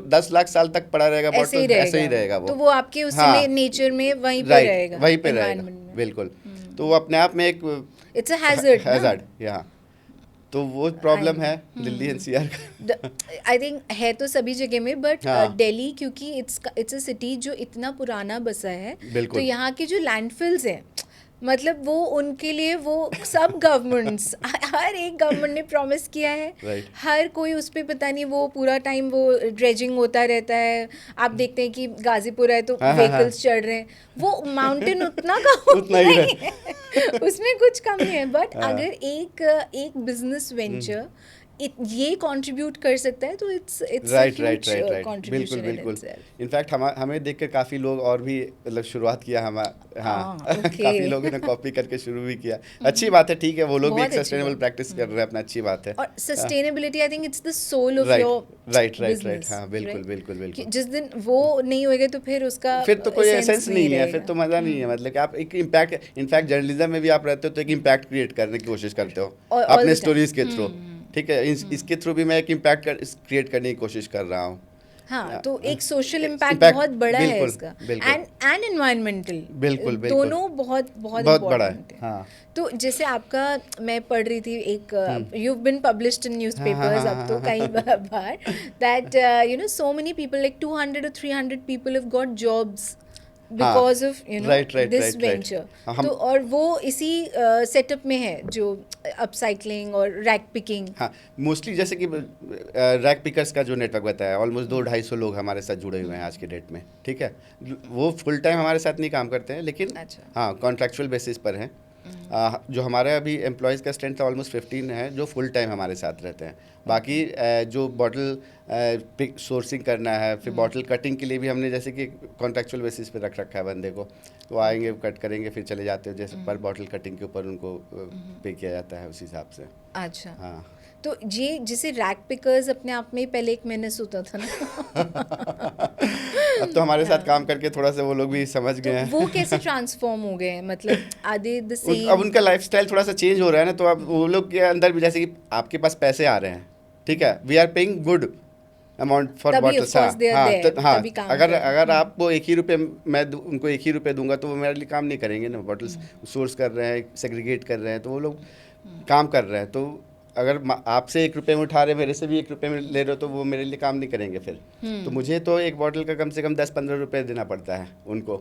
10 लाख साल तक पड़ा रहेगा बॉटल, ऐसे ही रहेगा वो। तो वो आपके उसमें नेचर में वहीं पे रहेगा, वहीं पे रहेगा environment में। बिल्कुल। तो वो अपने आप में एक इट्स अ हैजर्ड हैजर्ड, यहाँ तो वो प्रॉब्लम है दिल्ली एनसीआर का। आई थिंक है तो सभी जगह में, बट हाँ। दिल्ली क्योंकि इट्स अ सिटी जो इतना पुराना बसा है, बिल्कुल। तो यहाँ के जो लैंडफिल्स हैं, मतलब वो उनके लिए वो सब गवर्नमेंट्स हर एक गवर्नमेंट ने प्रॉमिस किया है। Right. हर कोई उस पर पता नहीं वो पूरा टाइम वो ड्रेजिंग होता रहता है। आप देखते हैं कि गाजीपुर है तो हाँ, हाँ, व्हीकल्स चढ़ रहे हैं, वो माउंटेन उतना का उतना ही नहीं है। उसमें कुछ कम नहीं है, बट अगर एक बिजनेस वेंचर ये कंट्रीब्यूट कर सकता है तो इट्स राइट बिल्कुल बिल्कुल। इनफैक्ट हमें देख कर काफ़ी लोग और भी मतलब शुरुआत किया हाँ काफ़ी लोगों ने कॉपी करके शुरू भी किया। अच्छी बात है, ठीक है, वो लोग भी एक सस्टेनेबल प्रैक्टिस कर रहे हैं अपना, अच्छी बात है। और sustainability I think it's the soul of your right हाँ बिल्कुल बिल्कुल बिल्कुल। जिस दिन वो नहीं होएगा तो फिर उसका फिर तो कोई एसेंस नहीं है, फिर तो मज़ा नहीं है। मतलब कि आप एक इम्पैक्ट, इनफैक्ट जर्नलिज्म में भी आप रहते हो तो एक इम्पैक्ट क्रिएट करने की कोशिश करते हो अपने स्टोरीज के थ्रू, ठीक है। इसके थ्रू भी मैं एक इम्पैक्ट क्रिएट करने की कोशिश कर रहा हूँ। हाँ, तो एक सोशल इम्पैक्ट impact बहुत बड़ा है बिल्कुल, इसका, बिल्कुल। एंड एनवायरमेंटल, बिल्कुल दोनों बहुत बहुत बड़ा है। इम्पोर्टेंट है। हाँ। तो जैसे आपका, मैं पढ़ रही थी एक, you have been published in newspapers अब तो कई बार, that you know so many people like 200 or 300 people have got jobs because of you know this venture. तो और वो इसी सेटअप में है जो अपसाइक्लिंग और रैक पिकिंग। हाँ, मोस्टली जैसे कि रैक पिकर्स का जो नेटवर्क बताया, ऑलमोस्ट 200-250 लोग हमारे साथ जुड़े हुए हैं आज के डेट में, ठीक है। वो फुल टाइम हमारे साथ नहीं काम करते हैं, लेकिन हाँ कॉन्ट्रैक्चुअल बेसिस पर हैं। जो हमारे अभी एम्प्लॉयज़ का स्ट्रेंथ ऑलमोस्ट 15 है जो फुल टाइम हमारे साथ रहते हैं। बाकी जो बॉटल सोर्सिंग करना है, फिर बॉटल कटिंग के लिए भी हमने जैसे कि कॉन्ट्रैक्चुअल बेसिस पे रख रखा है बंदे को, तो आएंगे कट करेंगे फिर चले जाते हैं, जैसे पर बॉटल कटिंग के ऊपर उनको पे किया जाता है उस हिसाब से। अच्छा हाँ, तो ये जिसे रैक पिकर्स अपने आप में पहले एक मेहनत होता था ना। अब तो हमारे साथ काम करके थोड़ा सा वो लोग भी समझ गए हैं। वो कैसे ट्रांसफॉर्म हो गए हैं, मतलब आधे द सेम? अब उनका लाइफस्टाइल थोड़ा सा चेंज हो रहा है ना, तो अब वो लोग के अंदर भी जैसे कि आपके पास पैसे आ रहे हैं, ठीक है, we are paying good amount for bottles. हाँ, अगर आपको 1 ही रुपये मैं उनको 1 ही रुपये दूंगा तो वो मेरे लिए काम नहीं करेंगे ना। बॉटल्स सोर्स कर रहे हैं, सेग्रीगेट कर रहे हैं, तो वो लोग काम कर रहे हैं। तो अगर आपसे 1 रुपये में उठा रहे, मेरे से भी 1 रुपये में ले रहे हो, तो वो मेरे लिए काम नहीं करेंगे फिर। तो मुझे तो एक बॉटल का कम से कम 10-15 रुपये देना पड़ता है उनको,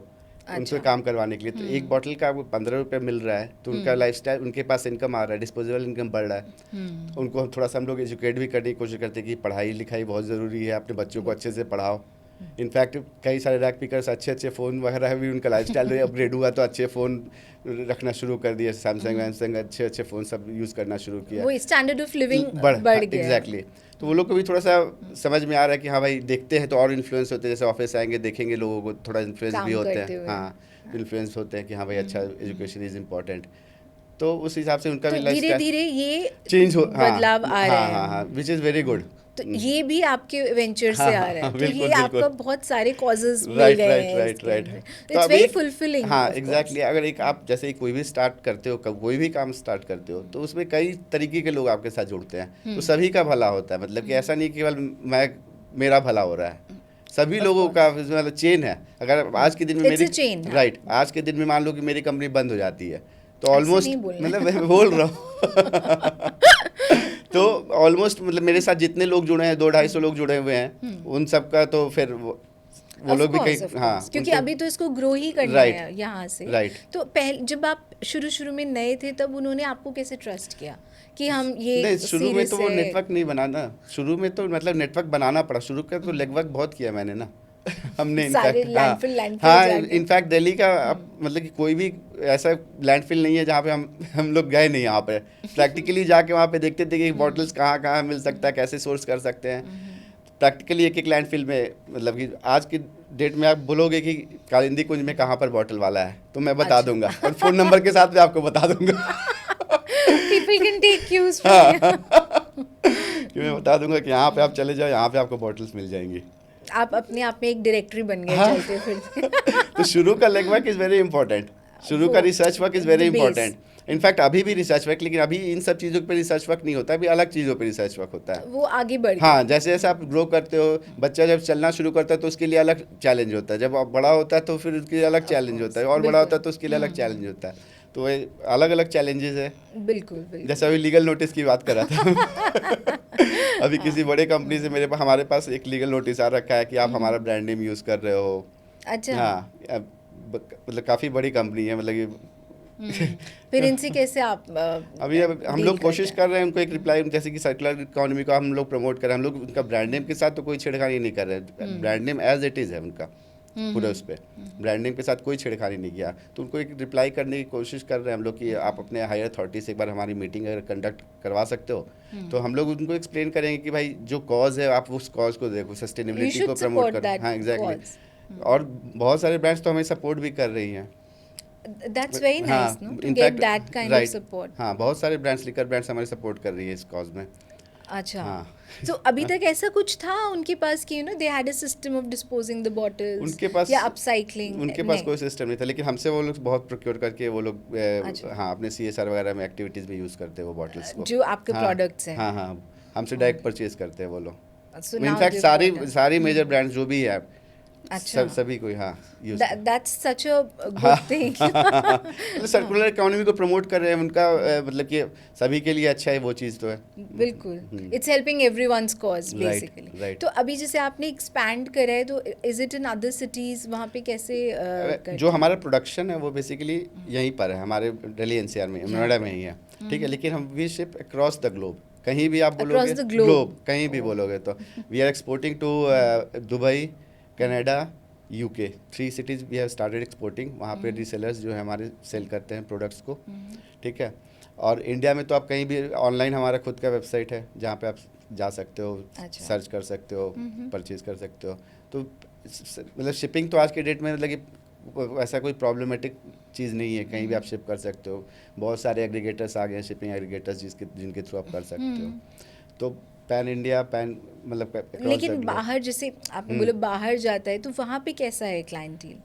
उनसे काम करवाने के लिए। तो एक बॉटल का आपको 15 रुपये मिल रहा है, तो उनका लाइफस्टाइल, उनके पास इनकम आ रहा है, डिस्पोजेबल इनकम बढ़ रहा है। उनको थोड़ा सा हम लोग एजुकेट भी करने की कोशिश करते हैं कि पढ़ाई लिखाई बहुत ज़रूरी है, अपने बच्चों को अच्छे से पढ़ाओ। इनफैक्ट कई सारे रैक पिकर्स अच्छे फ़ोन वगैरह भी, उनका लाइफस्टाइल अपग्रेड हुआ तो अच्छे फ़ोन रखना शुरू कर दिए। सैमसंग अच्छे फ़ोन सब यूज़ करना शुरू किया, वो स्टैंडर्ड ऑफ लिविंग बढ़ गया। एग्जैक्टली। तो वो लोग को भी थोड़ा सा समझ में आ रहा है कि हाँ भाई देखते हैं तो और इन्फ्लुएंस होते हैं, जैसे ऑफिस आएंगे देखेंगे लोगों को, थोड़ा इन्फ्लुएंस भी होते हैं। हाँ, इन्फ्लुएंस होते हैं कि हाँ भाई अच्छा एजुकेशन इज़ इम्पॉर्टेंट। तो उस हिसाब से उनका भी धीरे धीरे ये चेंज हो, बदलाव आ रहा है। हाँ, विच इज़ वेरी गुड। तो ये भी आपके वेंचर से आ रहा है, तो बिल्कुल, ये बिल्कुल। आपका बहुत सारे कॉजेज मिल गए हैं। राइट। It's very fulfilling. हाँ, एग्जैक्टली। अगर एक आप जैसे कोई भी स्टार्ट करते हो, कोई भी काम स्टार्ट करते हो, तो उसमें कई तरीके के लोग आपके साथ जुड़ते हैं, तो सभी का भला होता है। मतलब कि ऐसा नहीं केवल मेरा भला हो रहा है, सभी लोगों का मतलब चेन है। अगर आज के दिन में It's मेरी a chain, हाँ। राइट, आज के दिन में मान लो कि मेरी कंपनी बंद हो जाती है तो ऐसे ऑलमोस्ट नहीं बोलना। मतलब मैं बोल रहा हूँ तो ऑलमोस्ट मतलब मेरे साथ जितने लोग जुड़े हैं, 200-250 लोग जुड़े हुए हैं, उन सब का तो फिर वो Of लोग भी course, कहीं, of हाँ course, क्योंकि उनको- अभी तो इसको ग्रो ही करना Right, है यहाँ से। right. तो पहले जब आप शुरू में नए थे तब उन्होंने आपको कैसे ट्रस्ट किया कि हम ये नहीं, शुरू में serious तो वो है? नेटवर्क नहीं बनाना, शुरू में तो मतलब नेटवर्क बनाना पड़ा, शुरू का तो लेगवर्क बहुत किया मैंने ना हमने सारे इनफैक्ट, हाँ लैंडफिल हाँ, जाके। इनफैक्ट दिल्ली का अब मतलब कि कोई भी ऐसा लैंडफिल नहीं है जहाँ पे हम लोग गए नहीं, यहाँ पे प्रैक्टिकली जाके वहाँ पे देखते थे कि बॉटल्स कहाँ कहाँ मिल सकता है, कैसे सोर्स कर सकते हैं। प्रैक्टिकली एक एक लैंडफिल में मतलब कि आज की डेट में आप बोलोगे कि कालिंदी कुंज में कहाँ पर बॉटल वाला है तो मैं बता अच्छा। दूंगा, और फ़ोन नंबर के साथ भी आपको बता दूंगा People can take cues from you. कि मैं बता दूंगा कि यहाँ पे आप चले जाओ, यहाँ पे आपको बॉटल्स मिल जाएंगी। आप अपने आप में एक डायरेक्टरी बन गए हाँ। चलते फिरते। तो शुरू का लेगवर्क इज़ वेरी इंपॉर्टेंट, शुरू का वो research work is very the base. Important. In fact अभी भी रिसर्च वर्क, लेकिन अभी इन सब चीज़ों पे रिसर्च वर्क नहीं होता, अभी अलग चीज़ों पे रिसर्च वर्क होता है। वो आगे बढ़ हाँ, जैसे जैसे आप ग्रो करते हो, बच्चा जब चलना शुरू करता है तो उसके लिए अलग चैलेंज होता है, जब आप बड़ा होता है तो फिर उसके लिए अलग चैलेंज होता है, और बड़ा होता है तो उसके लिए अलग चैलेंज होता है। तो ये अलग अलग चैलेंजेस है। बिल्कुल बिल्कुल। जैसे अभी लीगल नोटिस की बात कर रहा था अभी किसी बड़े कंपनी से हमारे पास एक लीगल नोटिस आ रखा है कि आप हमारा ब्रांड नेम यूज़ कर रहे हो। अच्छा। हाँ, मतलब काफ़ी बड़ी कंपनी है, मतलब कि फिर इनसे कैसे आप अभी अब हम deal लोग कोशिश करते हैं? कर रहे हैं उनको एक रिप्लाई, जैसे कि सर्कुलर इकोनॉमी को हम लोग प्रमोट कर रहे हैं, हम लोग उनका ब्रांड नेम के साथ तो कोई छेड़खानी नहीं कर रहे हैं, brand name as it is है उनका पूरे उस पर, ब्रांड नेम के साथ कोई छेड़खानी नहीं किया। तो उनको एक रिप्लाई करने की कोशिश कर रहे हैं हम लोग कि आप अपने हायर अथॉरिटी से एक बार हमारी मीटिंग अगर कंडक्ट करवा सकते हो तो हम लोग उनको एक्सप्लेन करेंगे कि भाई जो कॉज है आप उस कॉज को देखो, सस्टेनेबिलिटी को प्रमोट support करो। that हाँ, एग्जैक्टली। cause. और बहुत सारे ब्रांड्स तो हमें सपोर्ट भी कर रही हैं। That's very हाँ, nice, no? To in get fact, that kind of right, support. हाँ, बहुत सारे ब्रांड्स, लिकर ब्रांड्स हमारे सपोर्ट कर रही है इस कॉज में। अच्छा। हाँ। तो अभी तक ऐसा कुछ था उनके पास कि they had a system of disposing the bottles उनके पास या अपसाइक्लिंग? उनके पास कोई सिस्टम नहीं था, लेकिन हमसे वो लोग बहुत प्रोक्योर करके वो लोग अच्छा। हाँ, अपने CSR वगैरह में एक्टिविटीज़ में यूज़ करते हैं वो बॉटल्स को। जो आपके हाँ, प्रोडक्ट्स हैं। हाँ हाँ, हमसे डायरेक्ट परचेज करते हैं वो लोग। So now in fact they've got a- सारी मेजर ब्रांड्स जो भी है अच्छा। सभी को, हाँ, use That's such a good thing. Circular economy को प्रमोट कर रहे हैं, उनका मतलब कि सभी के लिए अच्छा है वो चीज़ तो है। बिल्कुल, it's helping everyone's cause Right, basically. right. तो अभी जैसे आपने एक्सपैंड करा है तो is it in other cities, वहाँ पे कैसे करते जो हमारा प्रोडक्शन है वो बेसिकली यहीं पर है, हमारे दिल्ली NCR में, नोएडा में ही है, ठीक है, लेकिन हम we ship across the globe, कहीं भी आप बोलोगे the globe. कहीं भी बोलोगे तो we are exporting to Dubai, Canada, UK, 3 cities we have started exporting. वहाँ पे रीसेलर्स जो है हमारे सेल करते हैं प्रोडक्ट्स को, ठीक है। और इंडिया में तो आप कहीं भी ऑनलाइन, हमारा खुद का वेबसाइट है जहाँ पे आप जा सकते हो, अच्छा। सर्च कर सकते हो, परचेज कर सकते हो। तो मतलब शिपिंग तो आज के डेट में मतलब कि ऐसा कोई प्रॉब्लमेटिक चीज़ नहीं है, कहीं भी आप शिप कर सकते हो। बहुत सारे एग्रीगेटर्स आ गए हैं, शिपिंग एग्रीगेटर्स जिनके थ्रू आप कर सकते हो। तो पैन इंडिया, पैन मतलब across the लेकिन globe। बाहर जैसे आपने बोला बाहर जाता है तो वहाँ पे कैसा है क्लाइंटील?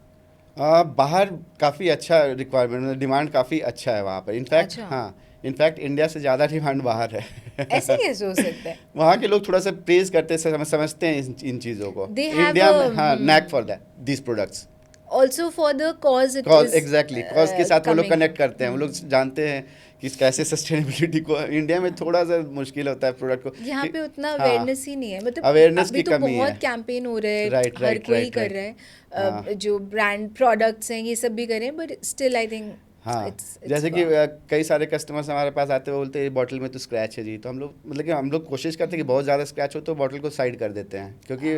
बाहर काफ़ी अच्छा रिक्वायरमेंट, डिमांड काफ़ी अच्छा है वहाँ पर। इनफैक्ट अच्छा। हाँ, इनफैक्ट इंडिया से ज़्यादा डिमांड बाहर है ऐसे कैसे हो सकता है? वहाँ के लोग थोड़ा सा प्रेज करते हैं, समझते हैं इन चीज़ों को। They have इंडिया a- में हाँ, knack for that these products, also for the cause it cause is exactly, cause के साथ वो लोग कनेक्ट करते हैं, वो लोग जानते हैं कि कैसे सस्टेनेबिलिटी को इंडिया में थोड़ा सा मुश्किल होता है प्रोडक्ट को। यहाँ पे उतना हाँ, अवेयरनेस ही नहीं है, मतलब awareness अभी की तो कमी है। बहुत कैंपेन हो रहे हैं, Right, हर right, कोई right, कर right. रहा है, जो ब्रांड प्रोडक्ट्स हैं ये सब भी कर रहे हैं, बट स्टिल आई थिंक हाँ, जैसे कि कई सारे कस्टमर्स हमारे पास आते हैं, बोलते हैं बॉटल में तो स्क्रैच है जी, तो हम लोग मतलब कि हम लोग कोशिश करते हैं कि बहुत ज़्यादा स्क्रैच हो तो बॉटल को साइड कर देते हैं, क्योंकि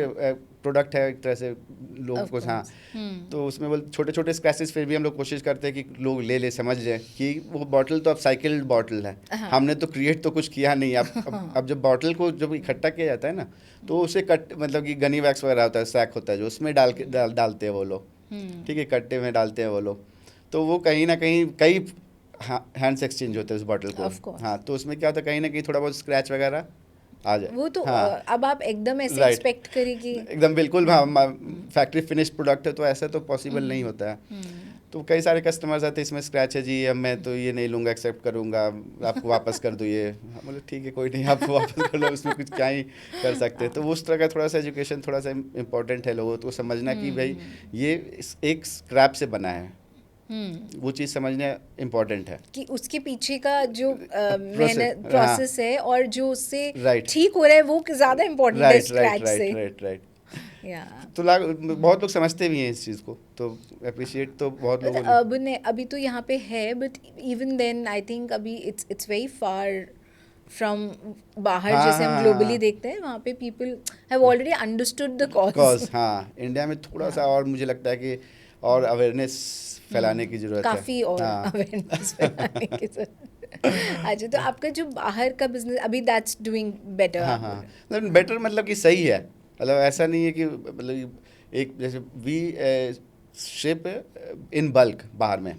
प्रोडक्ट है एक तरह से लोग को, हाँ, तो उसमें बोल छोटे छोटे स्क्रैचेस फिर भी हम लोग कोशिश करते हैं कि लोग ले समझ जाए कि वो बॉटल तो अब साइकिल्ड बॉटल है, हमने तो क्रिएट तो कुछ किया नहीं। अब जब बॉटल को जब इकट्ठा किया जाता है ना, तो उसे कट मतलब कि गनी वैक्स वगैरह होता है, सैक होता है जो, उसमें डालते हैं वो लोग, ठीक है, कट्टे में डालते हैं वो लोग, तो वो कहीं ना कहीं कई हैंड्स एक्सचेंज होते हैं उस बॉटल Of को। course. हाँ, तो उसमें क्या होता है, कहीं ना कहीं थोड़ा बहुत स्क्रैच वगैरह आ जाए। वो तो हाँ, अब आप एकदम ऐसे Right. एक्सपेक्ट करें कि एकदम बिल्कुल, हाँ, फैक्ट्री फिनिश प्रोडक्ट है तो ऐसा तो पॉसिबल नहीं होता है। तो कई सारे कस्टमर्स आते हैं, इसमें स्क्रैच है जी, अब मैं तो ये नहीं लूँगा, एक्सेप्ट करूँगा, आपको वापस कर दूँ ये। हम बोले ठीक है कोई नहीं, आप वापस कर लो, उसमें कुछ क्या ही कर सकते हैं। तो उस तरह का थोड़ा सा एजुकेशन थोड़ा सा इम्पोर्टेंट है लोगों को समझना कि भाई ये एक स्क्रैप से बना है, वो चीज़ समझना इम्पोर्टेंट है कि उसके पीछे का जो मेहनत हाँ। प्रोसेस है और जो उससे Right. ठीक हो रहा है वो ज़्यादा इम्पोर्टेंट है राइट स्क्रैच राइट से। राइट राइट या तो बहुत लोग समझते भी हैं इस चीज़ को, तो अप्रिशिएट तो बहुत लोगों ने। अब ने अभी तो यहाँ पे है, but even then I think अभी इट्स वेरी फार फ्रॉम बाहर, हाँ, जैसे हम हाँ, ग्लोबली हाँ। देखते हैं, वहाँ पे people have already understood the cause cause. हाँ, इंडिया में थोड़ा सा और मुझे लगता है कि और अवेयरनेस फैलाने की ज़रूरत है काफ़ी और हाँ। अवेयरनेस फैलाने की जरूरत। अच्छा, तो आपका जो बाहर का बिजनेस अभी दैट्स डूइंग बेटर। हाँ हाँ, मतलब बेटर मतलब कि सही है, मतलब ऐसा नहीं है कि मतलब एक जैसे वी शिप इन बल्क बाहर में,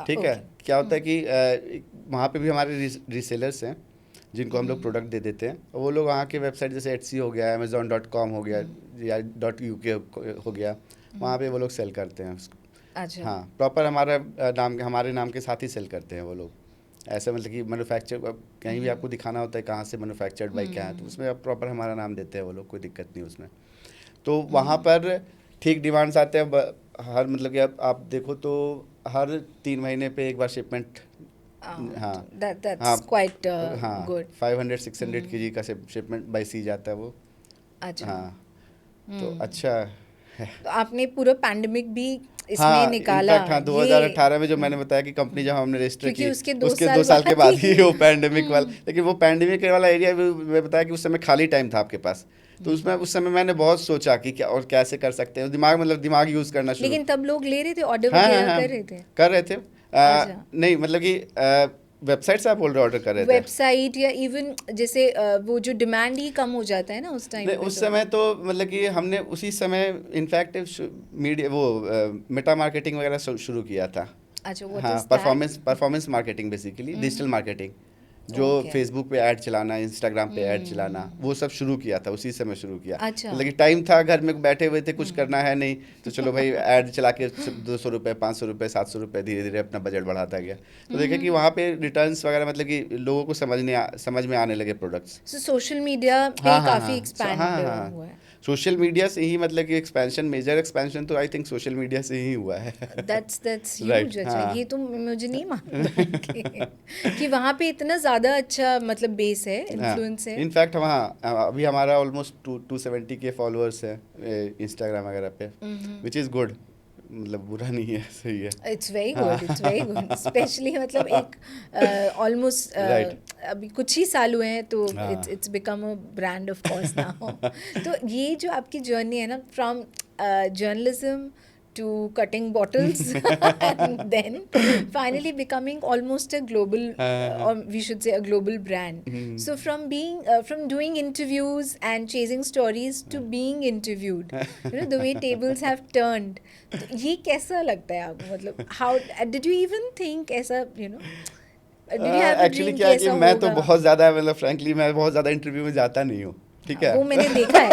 ठीक है। क्या होता है कि वहाँ पे भी हमारे रीसेलर्स हैं जिनको हम लोग प्रोडक्ट दे देते हैं, और वो लोग वहाँ के वेबसाइट जैसे एटसी हो गया, amazon.com हो गया या .uk हो गया, वहाँ पे वो लोग सेल करते हैं उसको। अच्छा। हाँ, प्रॉपर हमारे नाम के साथ ही सेल करते हैं वो लोग। ऐसा मतलब कि मैन्युफैक्चर कहीं भी आपको दिखाना होता है कहाँ से मैन्युफैक्चर्ड बाई क्या है, तो उसमें आप प्रॉपर हमारा नाम देते हैं वो लोग, कोई दिक्कत नहीं उसमें। तो वहाँ पर ठीक डिमांड्स आते हैं हर मतलब कि आप देखो तो हर 3 महीने पे एक बार शिपमेंट। हाँ That's quite हाँ, good. 500-600 kg का शिपमेंट बाई सी जाता है वो। अच्छा। हाँ, तो अच्छा है। तो आपने पूरा पैंडेमिक भी इसमें हाँ, निकाला। इनफैक्ट हाँ, 2018 में जो मैंने बताया कि कंपनी जब हमने रजिस्टर क्योंकि की, उसके 2 2 साल के बाद ही वो पैंडेमिक वाला, लेकिन वो पैंडेमिक वाला एरिया भी मैं बताया कि उस समय खाली टाइम था आपके पास, तो उसमें उस समय मैंने बहुत सोचा कि क्या और कैसे कर सकते हैं, दिमाग यूज़ करना शुरू। लेकिन तब लोग ले रहे थे ऑर्डर हाँ हाँ वगैरह हाँ, कर रहे थे। कर रहे थे। अच्छा। नहीं मतलब कि वेबसाइट से आप बोल रहे ऑर्डर कर रहे थे? वेबसाइट या इवन जैसे वो जो डिमांड ही कम हो जाता है ना उस टाइम नहीं, पे। उस समय तो मतलब कि हमने उसी समय इनफैक्ट मीडिया वो मेटा मार्केटिंग वगैरह शुरू किया था। अच्छा, वो हाँ, performance marketing basically, digital marketing, जो Okay. फेसबुक पे ऐड चलाना, इंस्टाग्राम पे ऐड चलाना, वो सब शुरू किया था, उसी समय शुरू किया। अच्छा। मतलब कि टाइम था, घर में बैठे हुए थे, कुछ करना है नहीं, तो चलो भाई ऐड चला के 200 रुपये, 500 रुपये, 700 रुपये, धीरे धीरे अपना बजट बढ़ाता गया। तो देखे कि वहाँ पे रिटर्न्स वगैरह मतलब कि लोगों को समझ में आने लगे प्रोडक्ट्स। सो सोशल मीडिया पे हाँ हाँ काफी हाँ, एक्सपैंड हाँ हुआ है। सोशल मीडिया से ही मतलब कि एक्सपेंशन, मेजर एक्सपेंशन तो आई थिंक सोशल मीडिया से ही हुआ है। That's Right, huge. अच्छा, हाँ। ये तो मुझे नहीं मालूम कि वहाँ पे इतना ज़्यादा अच्छा मतलब बेस है, इन्फ्लुएंस है। इनफैक्ट वहाँ अभी हमारा ऑलमोस्ट 270 के फॉलोअर्स है इंस्टाग्राम वगैरह पे, विच इज़ गुड, मतलब बुरा नहीं है, सही है। It's very good, it's very good, specially मतलब एक ऑलमोस्ट Right. अभी कुछ ही साल हुए हैं तो हाँ। It's become a brand of course now. तो ये जो आपकी जर्नी है ना, from journalism to cutting bottles and then finally becoming almost a global or we should say a global brand. So from being from doing interviews and chasing stories to being interviewed, you know, the way tables have turned. तो ये कैसा लगता है आपको, मतलब how did you even think ऐसा, you know, did you have a actually dream क्या है कि कि ऐसा मैं तो होगा? बहुत ज़्यादा मतलब फ्रैंकली मैं बहुत ज़्यादा इंटरव्यू में जाता नहीं हूँ, ठीक है। वो मैंने देखा है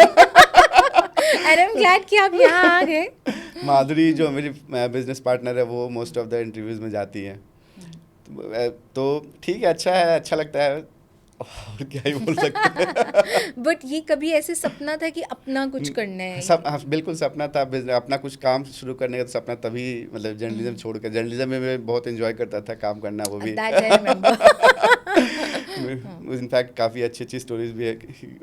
and I'm glad कि आप यहाँ आ गए। माधुरी जो मेरी बिजनेस पार्टनर है, वो मोस्ट ऑफ द इंटरव्यूज में जाती हैं, तो ठीक है, अच्छा है, अच्छा लगता है, और क्या ही बोल सकते हैं। बट ये कभी ऐसे सपना था कि अपना कुछ करना है? सब हाँ, बिल्कुल सपना था, अपना कुछ काम शुरू करने का तो सपना तभी, मतलब जर्नलिज्म छोड़कर, जर्नलिज्म में मैं बहुत एंजॉय करता था काम करना, वो भी That I remember. इनफैक्ट काफ़ी अच्छी अच्छी स्टोरीज भी है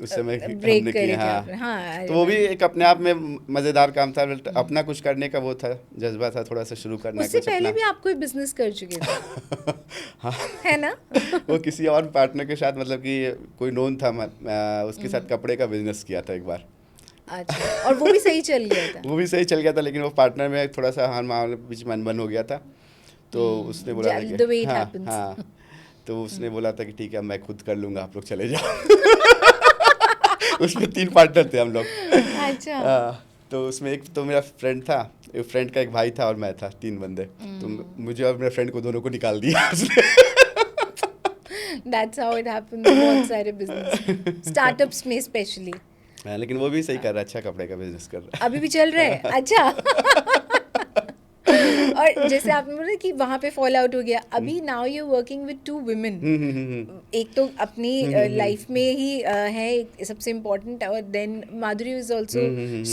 उस समय ब्रेक हमने की। करके हाँ, आपने, हाँ, I तो वो भी remember. एक अपने आप में मज़ेदार काम था, अपना कुछ करने का वो था, जज्बा था थोड़ा सा शुरू करना उससे कुछ पहले अपना। भी आप कोई बिजनेस कर चुके थे हाँ, है ना? वो किसी और पार्टनर के साथ, मतलब कि कोई नोन था, उसके साथ कपड़े का बिजनेस किया था एक बार। अच्छा, और वो भी सही चल गया था? वो भी सही चल गया था, लेकिन वो पार्टनर में थोड़ा सा हमारे बीच में अनबन हो गया था, तो उसने बोला था The way कि it हाँ happens. हाँ, तो उसने बोला था कि ठीक है मैं खुद कर लूँगा, आप लोग चले जाओ। उसमें 3 पार्टनर थे हम लोग। अच्छा। तो उसमें एक तो मेरा फ्रेंड था, एक फ्रेंड का एक भाई था और मैं था, 3 बंदे। तो मुझे और मेरे फ्रेंड को दोनों को निकाल दिया उसने। That's how it happens बहुत सारे बिजनेस स्टार्टअप्स में स्पेशली। हाँ, लेकिन वो भी सही कर रहा है, अच्छा कपड़े का बिजनेस कर रहा है। अभी भी चल रहा है? अच्छा। और जैसे आपने बोला कि वहाँ पे फॉल आउट हो गया, अभी now you working with 2 women, एक तो अपनी लाइफ में ही है एक सबसे इम्पोर्टेंट, और देन माधुरी इज ऑल्सो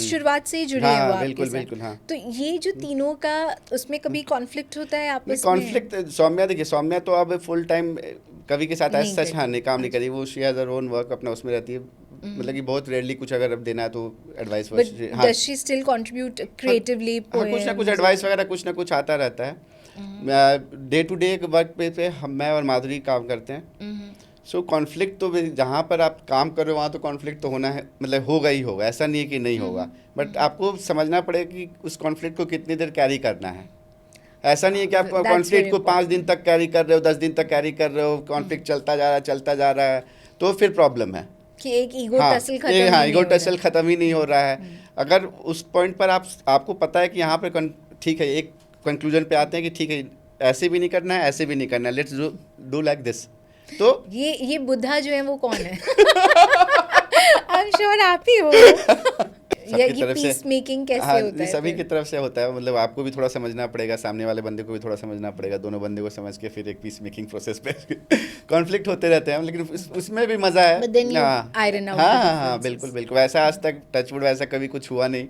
शुरुआत से ही जुड़ी है वो हाँ आपके बिल्कुल साथ। बिल्कुल हाँ। तो ये जो तीनों का उसमें कभी कॉन्फ्लिक्ट होता है आपस में? कॉन्फ्लिक्ट सौम्या, देखिए सौम्या तो अब फुल टाइम कवि के साथ नहीं ऐसा सच करती। हाँ नहीं काम नहीं करी, वो she has her own work अपना उसमें रहती है, मतलब कि बहुत रेयरली कुछ अगर अब देना है तो advice but does she still contribute creatively? हाँ कुछ ना कुछ एडवाइस वगैरह कुछ ना कुछ आता रहता है। डे टू डे वर्क पे हम मैं और माधुरी काम करते हैं। सो कॉन्फ्लिक्ट तो जहाँ पर आप काम कर रहे हो वहाँ तो कॉन्फ्लिक्ट तो होना है, मतलब होगा ही होगा, ऐसा नहीं है कि नहीं होगा, बट आपको समझना पड़ेगा कि उस कॉन्फ्लिक्ट को कितनी देर कैरी करना है। ऐसा नहीं है कि आप That's कॉन्फ्लिक्ट very को 5 दिन तक कैरी कर रहे हो, 10 दिन तक कैरी कर रहे हो, कॉन्फ्लिक्ट चलता जा रहा है, तो फिर प्रॉब्लम है कि एक ईगो हाँ, टसल खत्म ही नहीं ईगो हो रहा टसल खत्म ही नहीं हो रहा है। अगर उस पॉइंट पर आपको पता है कि यहाँ पे ठीक है, एक कंक्लूजन पे आते हैं कि ठीक है ऐसे भी नहीं करना है, ऐसे भी नहीं करना है, लेट्स डू लाइक दिस। तो ये बुद्धा जो है वो कौन है? आई एम श्योर आप ही हो। ये तरफ से पीस मेकिंग कैसे हाँ, होता है सभी फिर? की तरफ से होता है, मतलब आपको भी थोड़ा समझना पड़ेगा, सामने वाले बंदे को भी थोड़ा समझना पड़ेगा, दोनों बंदे को समझ के फिर एक पीस मेकिंग प्रोसेस पे कॉन्फ्लिक्ट होते रहते हैं, लेकिन उसमें भी मजा है। But then you iron out the हाँ differences. बिल्कुल बिल्कुल, वैसा आज तक टचवुड वैसा कभी कुछ हुआ नहीं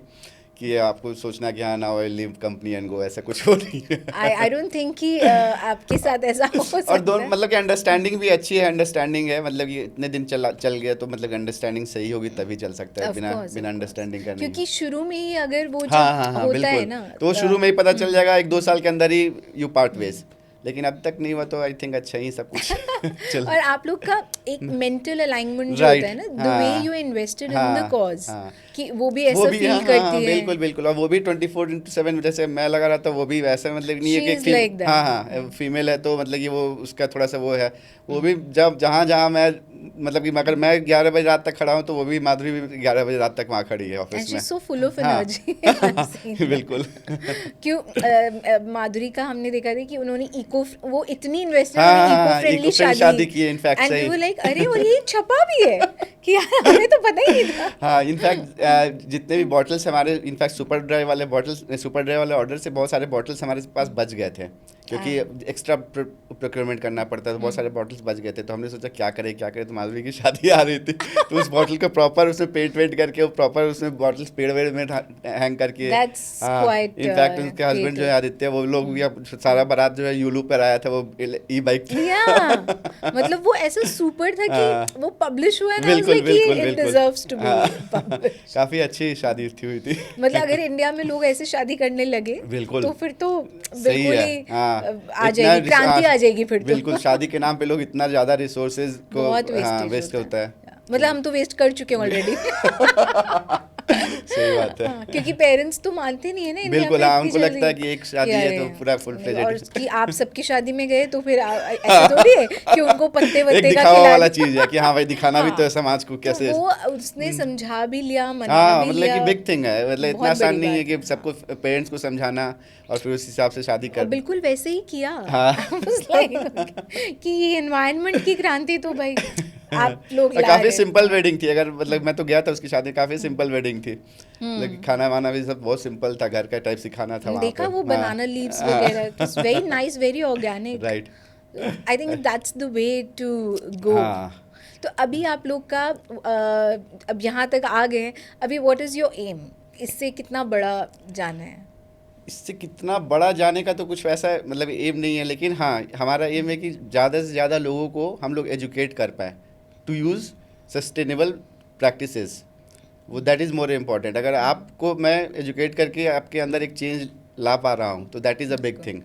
कि आपको सोचना कि हाँ now I leave company and go, ऐसा कुछ हो नहीं है। आई डोंट थिंक कि आपके साथ ऐसा हो सकता और दोनों है। मतलब कि अंडरस्टैंडिंग भी अच्छी है, अंडरस्टैंडिंग है, मतलब ये इतने दिन चल गया तो मतलब अंडरस्टैंडिंग सही होगी तभी चल सकता है, Of बिना course, बिना of course. अंडरस्टैंडिंग करने क्योंकि शुरू में ही अगर वो हाँ जो होता है बिल्कुल, ना, तो शुरू में ही पता चल जाएगा, 1-2 साल के अंदर ही यू पार्ट वेज, लेकिन अब तक नहीं हुआ तो आई थिंक अच्छा ही सब कुछ चल। और आप लोग का एक मेंटल अलाइनमेंट जो Right, होता है ना, द वे हाँ, यू इन्वेस्टेड इन हाँ, द कॉज, हाँ। कि वो भी वो ऐसा भी फील हाँ, हाँ, करती है। बिल्कुल बिल्कुल, और वो भी 24/7 जैसे मैं लगा रहा था, वो भी वैसे मतलब नहीं है She कि is like that. हाँ हाँ फीमेल है तो मतलब कि वो उसका थोड़ा सा वो है, वो भी जब जहाँ मैं मतलब कि अगर मैं 11 बजे रात तक खड़ा हूँ तो वो भी माधुरी भी 11 बजे रात तक वहाँ खड़ी है And ऑफिस में। she's so full of हाँ, energy. बिल्कुल। क्यों माधुरी का हमने देखा था कि उन्होंने वो इतनी इन्वेस्टेड, हाँ, उन्होंने हाँ, इको फ्रेंडली eco-friendly शादी की है, in fact, एंड सही। वो लाइक अरे और ये छपा भी है कि यार हमें तो पता ही नहीं था। हाँ इनफैक्ट जितने भी बॉटल्स हमारे, इनफैक्ट सुपर ड्राई वाले ऑर्डर से बहुत सारे बॉटल्स हमारे पास बच गए थे, क्योंकि एक्स्ट्रा प्रोक्योरमेंट करना पड़ता है, तो बहुत सारे बॉटल्स बच गए थे, तो हमने सोचा क्या करें, तो माधुरी की शादी आ रही थी तो उस बॉटल को प्रॉपर उसमें पेंट वेंट करके, वो प्रॉपर उसमें बॉटल्स पेड़ वेड़ में हैंग करके। That's हाँ quite, इनफैक्ट उसके हस्बैंड जो है आदित्य, वो लोग भी अब सारा बारात जो है यूलू पर आया था, वो ई बाइक या मतलब वो ऐसा सुपर था कि वो पब्लिश हुआ है ना, बिल्कुल बिल्कुल इट बिल्कुल, डिजर्व्स टू बी पब्लिश। काफ़ी अच्छी शादी हुई थी। मतलब अगर इंडिया में लोग ऐसे शादी करने लगे बिल्कुल, तो फिर तो सही बिल्कुल है। ही हाँ, आ इतना जाएगी, क्रांति आ जाएगी फिर तो। बिल्कुल, शादी के नाम पे लोग इतना ज़्यादा रिसोर्सेज को बहुत हाँ वेस्टेज वेस्ट होता है। मतलब हम तो वेस्ट कर चुके हैं ऑलरेडी। सही बात है। हाँ, क्योंकि पेरेंट्स तो मानते नहीं है ना इंडिया बिल्कुल में हाँ, इतनी उनको लगता है जल्दी कि एक शादी कि है अरे, तो पूरा फुल और फ्लेजेड। कि आप सबकी शादी में गए तो फिर ऐसे थोड़ी है कि उनको पत्ते एक वत्ते का दिखावा खिला वाला दिया। चीज है कि हाँ भाई दिखाना भी तो है समाज को तो कैसे। वो उसने समझा भी लिया, मना हाँ भी मतलब लिया। कि बिग थिंग है, मतलब इतना बहुत आसान बड़ी नहीं है बात कि सबको पेरेंट्स को समझाना और फिर उस हिसाब से शादी और कर। बिल्कुल वैसे ही किया। हाँ। I was like, कि ये एनवायरनमेंट की क्रांति तो भाई आप लोग ला काफी रहे सिंपल वेडिंग थी, अगर मतलब मैं तो गया था उसकी शादी, काफी सिंपल वेडिंग थी, मतलब खाना वाना भी सब बहुत सिंपल था, घर का टाइप से खाना था वहाँ देखा पे। वो बनाना लीव्स वगैरह, very nice, very organic. Right. I think that's the way to go. हाँ तो अभी आप लोग का अब यहाँ तक आ गए हैं, अभी व्हाट इज़ योर एम, इससे कितना बड़ा जाना है? इससे कितना बड़ा जाने का तो कुछ वैसा मतलब एम नहीं है, लेकिन हाँ हमारा एम है कि ज़्यादा से ज़्यादा लोगों को हम लोग एजुकेट कर पाएँ टू यूज़ सस्टेनेबल प्रैक्टिसेस, वो दैट इज़ मोर इम्पॉर्टेंट। अगर आपको मैं एजुकेट करके आपके अंदर एक चेंज ला पा रहा हूँ तो that is a big thing,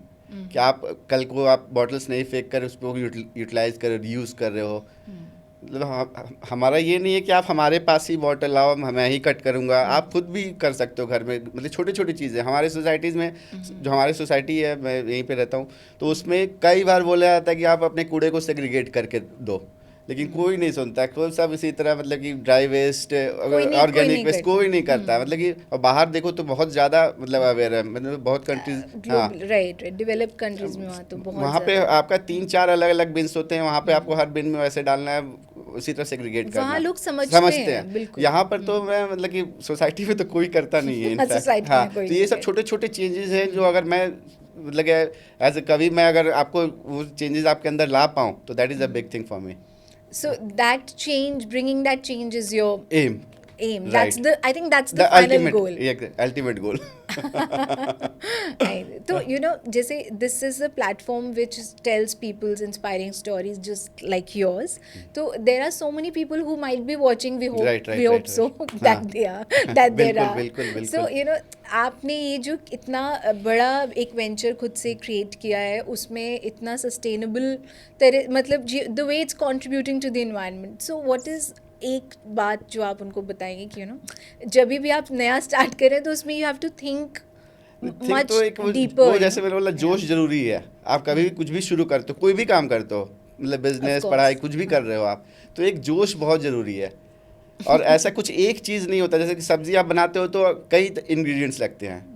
कि आप कल को आप बॉटल्स नहीं फेंक कर उसको यूटिलाइज कर रीयूज़ कर रहे हो। मतलब हमारा ये नहीं है कि आप हमारे पास ही बॉटल लाओ मैं ही कट करूँगा, आप खुद भी कर सकते हो घर में, मतलब छोटी छोटी चीज़ें। हमारे सोसाइटीज़ में जो हमारी सोसाइटी है, मैं यहीं पे रहता हूँ, तो उसमें कई बार बोला जाता है कि आप अपने कूड़े को सेग्रीगेट करके दो, लेकिन कोई नहीं सुनता, कोई सब इसी तरह मतलब कि ड्राई वेस्ट ऑर्गेनिक वेस्ट कोई नहीं करता है, मतलब कि और बाहर देखो तो बहुत ज़्यादा मतलब अवेयर है, मतलब बहुत कंट्रीज। हाँ राइट, डेवलप्ड कंट्रीज में वहाँ तो बहुत वहाँ पे आपका 3-4 अलग अलग बिन्स होते हैं, वहाँ पे आपको हर बिन में वैसे डालना है, उसी तरह सेग्रीगेट करना। वहाँ लोग समझते हैं बिल्कुल। यहाँ पर तो मैं मतलब कि सोसाइटी में तो कोई करता नहीं है इनफैक्ट। सोसाइटी हाँ में कोई तो ये सब छोटे छोटे चेंजेस हैं जो अगर मैं मतलब एज ए कवि मैं अगर आपको वो चेंजेस आपके अंदर ला पाऊँ तो that is a big thing for me. So that change, bringing that change is your Aim. aim. Right. I think that's the The final ultimate, goal. yeah, ultimate goal. So जैसे this is a platform which tells people's inspiring stories just like yours. So there are so many people who might be watching. We hope Right, right, we hope right, so right. that हाँ. they are that there बिल्कुल, are. बिल्कुल, बिल्कुल. So आपने ये जो इतना बड़ा एक वेंचर खुद से क्रिएट किया है उसमें इतना सस्टेनेबल तरह मतलब the way it's contributing to the environment. So what is एक बात जो आप उनको बताएंगे कि जब भी आप नया स्टार्ट करें तो उसमें you have to think think much तो एक डीपर. वो जैसे मैंने बोला जोश जरूरी है. आप कभी भी कुछ भी शुरू करते हो, कोई भी काम करते हो, मतलब बिजनेस, course. पढ़ाई, कुछ भी कर रहे हो आप, तो एक जोश बहुत जरूरी है. और ऐसा कुछ एक चीज़ नहीं होता. जैसे कि सब्जी आप बनाते हो तो कई इंग्रेडिएंट्स लगते हैं.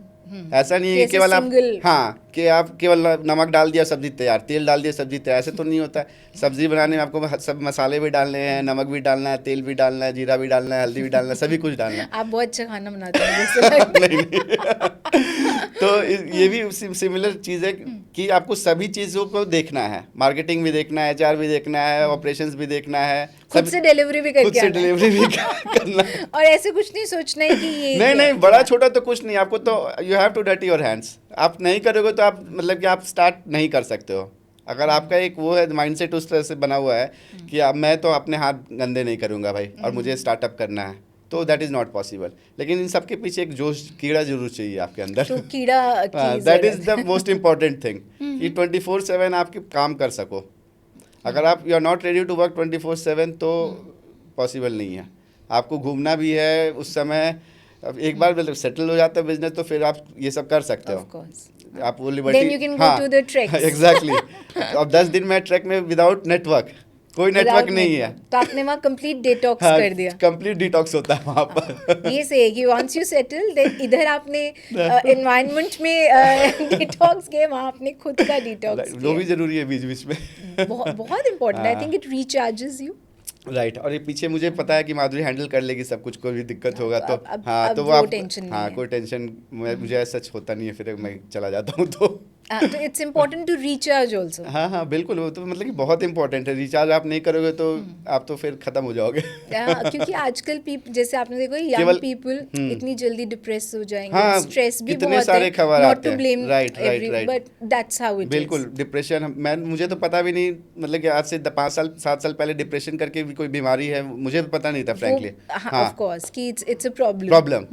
ऐसा नहीं है कि जैसे केवल आप single- हाँ कि आप केवल नमक डाल दिया सब्जी तैयार, तेल डाल दिया सब्जी तैयार. ऐसे तो नहीं होता. सब्जी बनाने में आपको सब मसाले भी डालने हैं, नमक भी डालना है, तेल भी डालना है, जीरा भी डालना है, हल्दी भी डालना है, सभी कुछ डालना है. आप बहुत अच्छा खाना बनाते हैं जैसे लगता है. नहीं नहीं. तो ये भी सिमिलर चीज़ है कि आपको सभी चीज़ों को देखना है. मार्केटिंग भी देखना है, एचआर भी देखना है, ऑपरेशंस भी देखना है, खुद से डिलीवरी भी करके खुद से आना है. डिलीवरी भी करना है. और ऐसे कुछ नहीं सोचना है कि ये नहीं क्या नहीं है. बड़ा छोटा तो कुछ नहीं. आपको तो you have to dirty your hands. आप नहीं करोगे तो आप मतलब कि आप स्टार्ट नहीं कर सकते हो. अगर आपका एक वो है माइंडसेट उस तरह से बना हुआ है कि अब मैं तो अपने हाथ गंदे नहीं करूँगा भाई और मुझे स्टार्टअप करना है, तो दैट इज़ नॉट पॉसिबल. लेकिन इन सब के पीछे एक जोश, कीड़ा जरूर चाहिए आपके अंदर. तो कीड़ा की दैट इज़ जरूरत द मोस्ट इम्पॉर्टेंट थिंग कि 24/7 आप काम कर सको. अगर आप you are not ready to work 24/7 तो पॉसिबल नहीं है. आपको घूमना भी है उस समय. अब एक बार मतलब सेटल हो जाता है बिजनेस तो फिर आप ये सब कर सकते Of हो. course. आप वो liberty. Then you can go to the treks. Exactly. अब 10 दिन मैं ट्रैक में विदाउट नेटवर्क, कोई नेटवर्क Without नहीं है. network. तो आपने वहाँ कंप्लीट डिटॉक्स हाँ, कर दिया. कंप्लीट डिटॉक्स होता है वहाँ पर. ये सही है कि वंस यू सेटल देन इधर आपने एनवायरनमेंट में डिटॉक्स किए, वहाँ आपने खुद का डिटॉक्स वो भी जरूरी है बीच बीच में. बहुत important. I think it recharges you. Right. और ये पीछे मुझे पता है कि माधुरी हैंडल कर लेगी सब कुछ. कोई भी दिक्कत होगा तो अब तो वो आप टेंशन नहीं हाँ है. कोई टेंशन मुझे सच होता नहीं है. फिर मैं चला जाता हूँ तो तो it's important to recharge also. हाँ हाँ बिल्कुल. वो तो मतलब कि बहुत इंपॉर्टेंट है. रिचार्ज आप नहीं करोगे तो आप तो फिर खत्म हो जाओगे. क्योंकि आजकल जैसे आपने देखो यंग केवल- पीपल इतनी जल्दी डिप्रेस हो जाएंगे. हाँ, स्ट्रेस भी कितने बहुत सारे है. खबर नॉट आते टू हैं. Blame Right, right, right. But that's how it is. बिल्कुल. डिप्रेशन मुझे तो पता भी नहीं, मतलब कि आज से 5-7 साल पहले डिप्रेशन करके भी कोई बीमारी है मुझे पता नहीं था फ्रैंकली. ऑफ कोर्स कि इट्स अ प्रॉब्लम. प्रॉब्लम.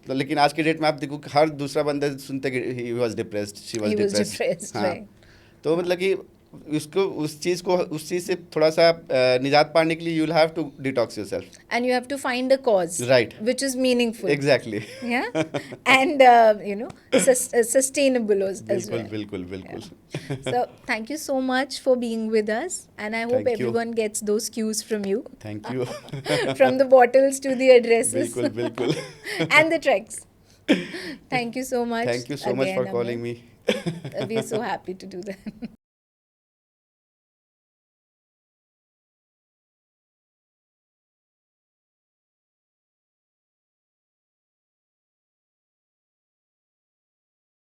तो लेकिन आज के डेट में आप देखो हर दूसरा बंदा सुनते कि he was depressed, she was He was depressed. depressed, right. तो मतलब कि उस चीज़ से थोड़ा सा निजात पाने के लिए you will have to detox yourself. And you have to find a cause, Right. which is meaningful. Exactly. Yeah, and sustainable as बिल्कुल well. बिल्कुल बिल्कुल. So thank you so much for being with us, and I hope Thank you. everyone gets those cues from you, thank you. from the bottles to the addresses बिल्कुल बिल्कुल. and the treks. Thank you so much. Thank you so much again, for calling Amit. Me. We are so happy to do that.